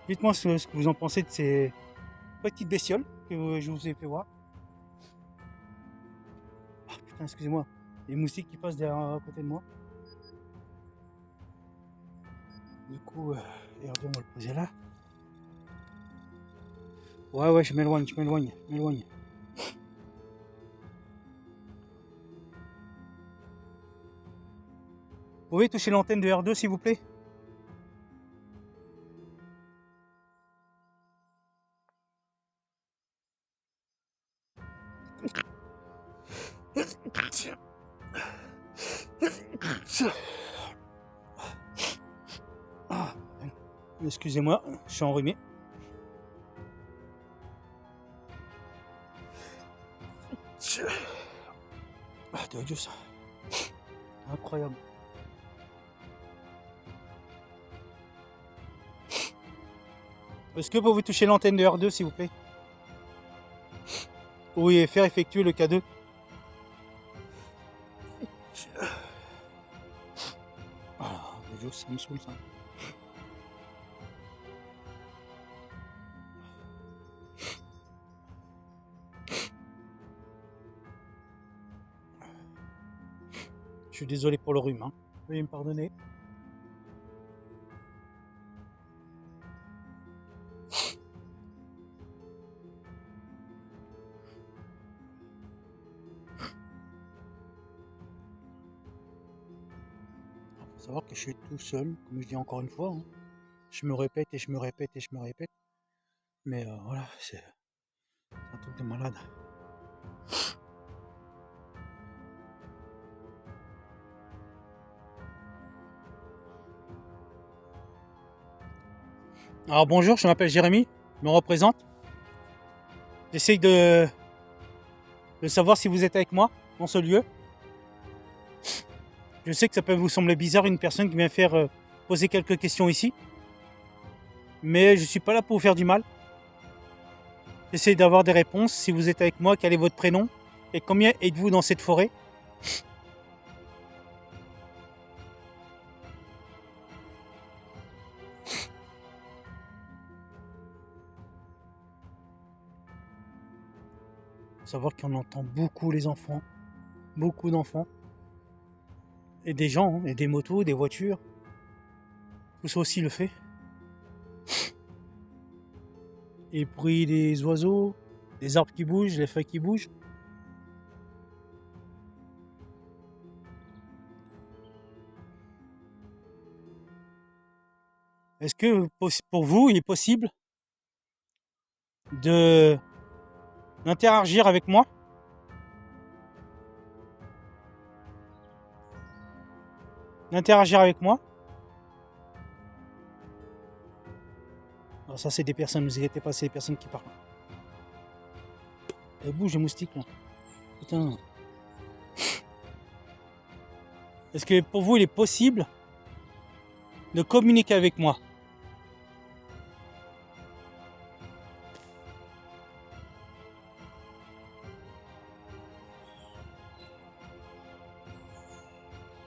Dites-moi ce que vous en pensez de ces petites bestioles que je vous ai fait voir. Ah putain, excusez-moi. Les moustiques qui passent derrière à côté de moi. Du coup, regardez, on va le poser là. Ouais, je m'éloigne. Vous pouvez toucher l'antenne de R2 s'il vous plaît? Excusez-moi, je suis enrhumé. De Dieu ça. Incroyable. Est-ce que vous pouvez toucher l'antenne de R2 s'il vous plaît? Oui, faire effectuer le K2. Ah, de Dieu, ça me saoule ça. Je suis désolé pour le rhume. Hein. Veuillez me pardonner. Il faut savoir que je suis tout seul, comme je dis encore une fois. Hein. Je me répète et je me répète et je me répète. Mais voilà, c'est un truc de malade. Alors bonjour, je m'appelle Jérémy, je me représente. J'essaye de savoir si vous êtes avec moi dans ce lieu. Je sais que ça peut vous sembler bizarre, une personne qui vient faire poser quelques questions ici. Mais je ne suis pas là pour vous faire du mal. J'essaye d'avoir des réponses. Si vous êtes avec moi, quel est votre prénom? Et combien êtes-vous dans cette forêt? Il faut savoir qu'on entend beaucoup les enfants. Beaucoup d'enfants. Et des gens, hein, et des motos, des voitures. Tout ça aussi le fait. Et le bruit des oiseaux, des arbres qui bougent, les feuilles qui bougent. Est-ce que pour vous, il est possible d'interagir avec moi? D'interagir avec moi? Alors ça, c'est des personnes, ne vous inquiétez pas, c'est des personnes qui parlent. Elle bouge, les moustiques, là. Putain. Est-ce que pour vous, il est possible de communiquer avec moi?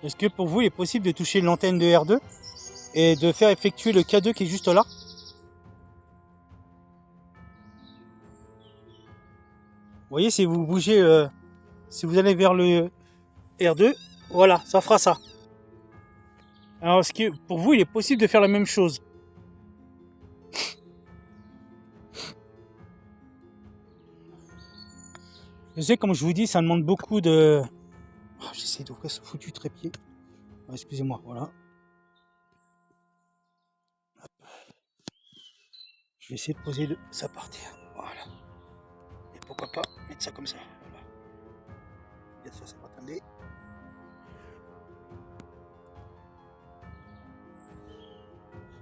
Est-ce que pour vous, il est possible de toucher l'antenne de R2 et de faire effectuer le K2 qui est juste là? Vous voyez, si vous bougez, si vous allez vers le R2, voilà, ça fera ça. Alors, est-ce que pour vous, il est possible de faire la même chose? Je sais, comme je vous dis, ça demande beaucoup de... Oh, j'essaie d'ouvrir ce foutu trépied. Oh, excusez-moi, voilà. Hop. Je vais essayer de poser ça par terre. Voilà. Et pourquoi pas mettre ça comme ça. Voilà. Bien sûr, ça va tomber.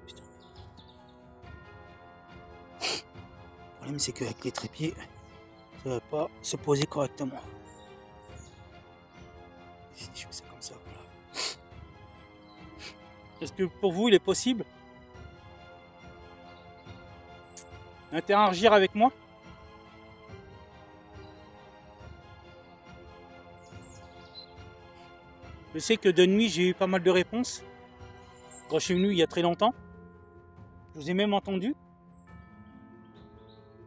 Putain. Le problème, c'est qu'avec les trépieds, ça va pas se poser correctement. Si je fais ça comme ça, voilà. Est-ce que pour vous, il est possible d'interagir avec moi? Je sais que de nuit, j'ai eu pas mal de réponses. Quand je suis venu il y a très longtemps, je vous ai même entendu.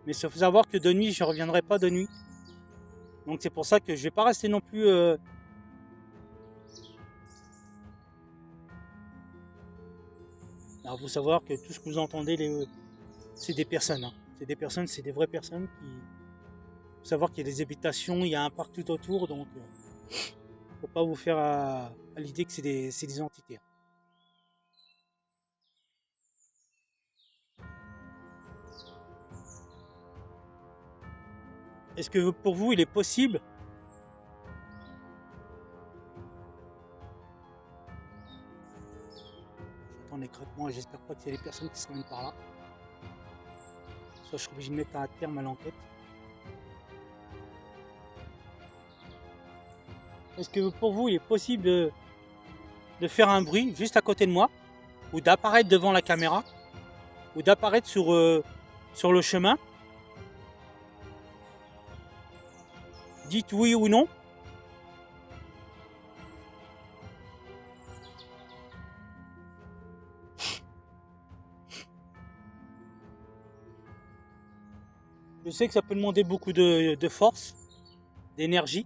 Mais il faut savoir que de nuit, je ne reviendrai pas de nuit. Donc c'est pour ça que je ne vais pas rester non plus... Alors il faut savoir que tout ce que vous entendez, c'est des personnes. Hein. C'est des personnes, c'est des vraies personnes qui... Il faut savoir qu'il y a des habitations, il y a un parc tout autour, donc il ne faut pas vous faire à l'idée que c'est des entités. Est-ce que pour vous, il est possible concrètement, j'espère pas qu'il y a des personnes qui se ramènent par là. Soit je serai obligé de mettre un terme à l'enquête. Est-ce que pour vous, il est possible de faire un bruit juste à côté de moi, ou d'apparaître devant la caméra, ou d'apparaître sur le chemin? Dites oui ou non. Je sais que ça peut demander beaucoup de force, d'énergie.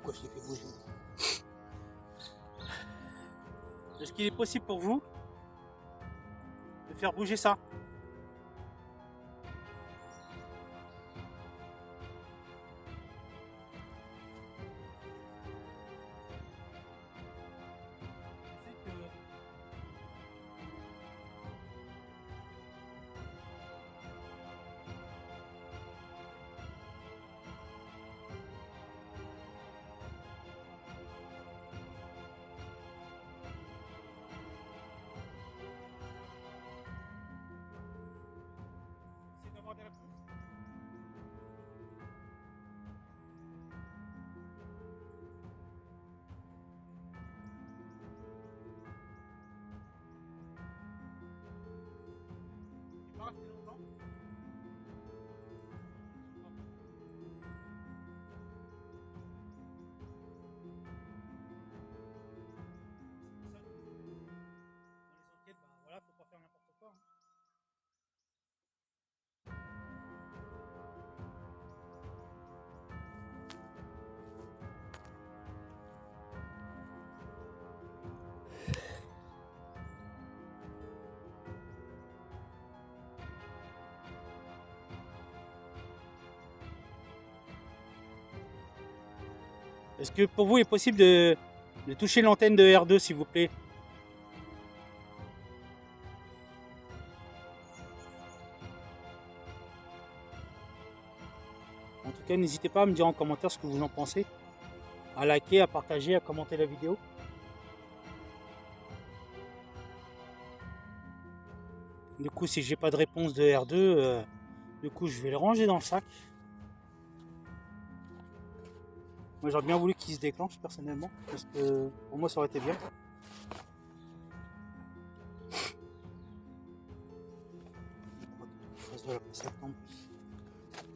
Pourquoi je l'ai fait bouger? Est-ce qu'il est possible pour vous de faire bouger ça? Est-ce que pour vous, il est possible de toucher l'antenne de R2, s'il vous plaît? En tout cas, n'hésitez pas à me dire en commentaire ce que vous en pensez, à liker, à partager, à commenter la vidéo. Du coup, si j'ai pas de réponse de R2, du coup, je vais le ranger dans le sac. Moi, j'aurais bien voulu qu'il se déclenche personnellement, parce que pour moi, ça aurait été bien.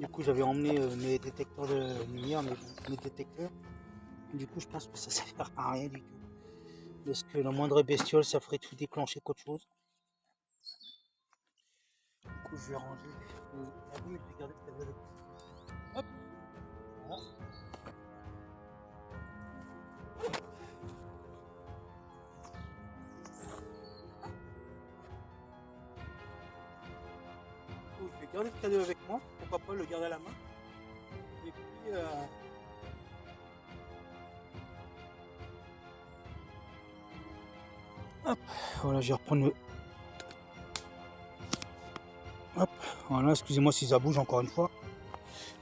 Du coup, j'avais emmené mes détecteurs de lumière, mes détecteurs. Du coup, je pense que ça ne sert à rien du tout. Parce que la moindre bestiole, ça ferait tout déclencher qu'autre chose. Du coup, je vais ranger. Je vais garder le tableau. Hop. Voilà. Je vais garder le cadeau avec moi, pourquoi pas le garder à la main. Et puis, hop, voilà, je vais reprendre le. Hop, voilà, excusez-moi si ça bouge encore une fois.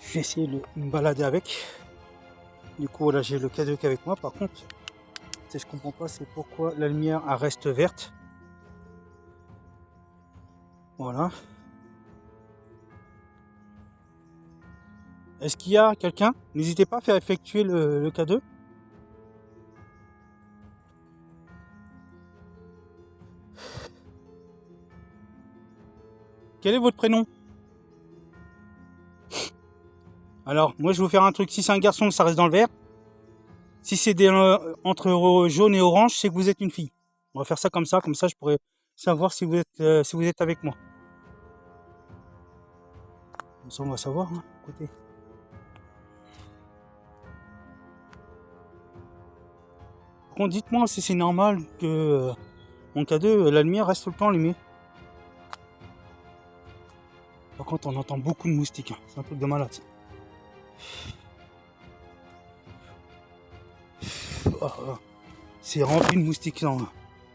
Je vais essayer de me balader avec. Du coup, voilà, j'ai le cadeau avec moi. Par contre, je comprends pas, c'est pourquoi la lumière elle reste verte. Voilà. Est-ce qu'il y a quelqu'un? N'hésitez pas à faire effectuer le cadeau. Quel est votre prénom? Alors, moi je vais vous faire un truc. Si c'est un garçon, ça reste dans le vert. Si c'est entre jaune et orange, c'est que vous êtes une fille. On va faire ça, comme ça je pourrais savoir si vous êtes avec moi. Comme ça, on va savoir. Hein. Écoutez. Par contre, dites-moi si c'est normal que mon cadeau, la lumière reste tout le temps allumée. Par contre, on entend beaucoup de moustiques. Hein. C'est un truc de malade. C'est rempli de moustiques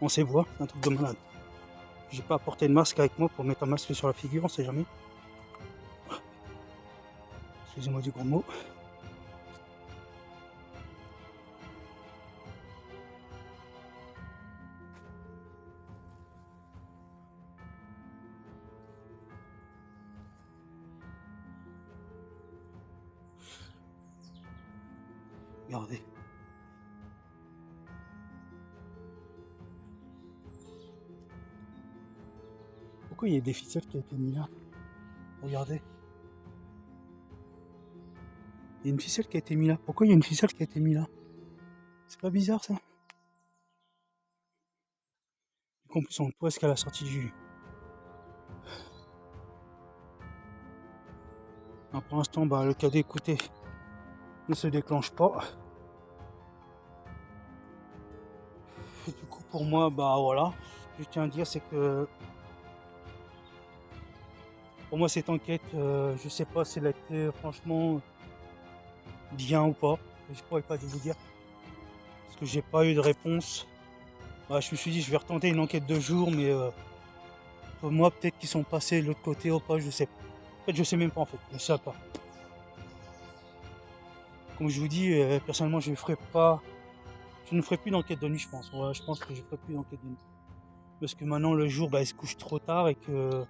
on ces voies. C'est un truc de malade. J'ai pas apporté de masque avec moi pour mettre un masque sur la figure, on sait jamais. Excusez-moi du gros mot. Regardez. Pourquoi il y a des ficelles qui ont été mises là? Regardez. Il y a une ficelle qui a été mise là. Pourquoi il y a une ficelle qui a été mise là? C'est pas bizarre ça? En plus on est qu'à la sortie du... Alors, pour l'instant le cadet écoutez ne se déclenche pas. Et du coup pour moi voilà. Ce que je tiens à dire c'est que pour moi cette enquête je sais pas si elle a été franchement bien ou pas. Je pourrais pas vous dire. Parce que j'ai pas eu de réponse. Je me suis dit je vais retenter une enquête de jour mais pour moi peut-être qu'ils sont passés de l'autre côté ou pas, je sais pas. En fait je sais même pas en fait, je sais pas. Comme je vous dis, personnellement je ne ferai plus d'enquête de nuit je pense. Ouais, je pense que je ne ferai plus d'enquête de nuit. Parce que maintenant le jour il se couche trop tard et que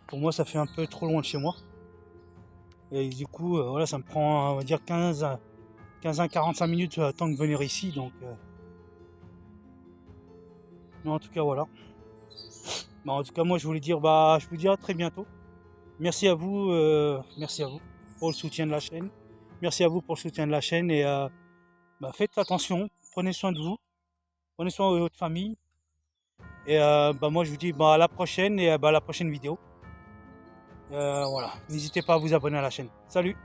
pour moi ça fait un peu trop loin de chez moi. Et du coup voilà, ça me prend on va dire 15 à 45 minutes temps de venir ici donc mais en tout cas voilà. En tout cas moi je voulais dire je vous dis à très bientôt. Merci à vous pour le soutien de la chaîne. Merci à vous pour le soutien de la chaîne et faites attention, prenez soin de vous, prenez soin de votre famille. Et moi je vous dis à la prochaine et à la prochaine vidéo. Voilà, n'hésitez pas à vous abonner à la chaîne. Salut!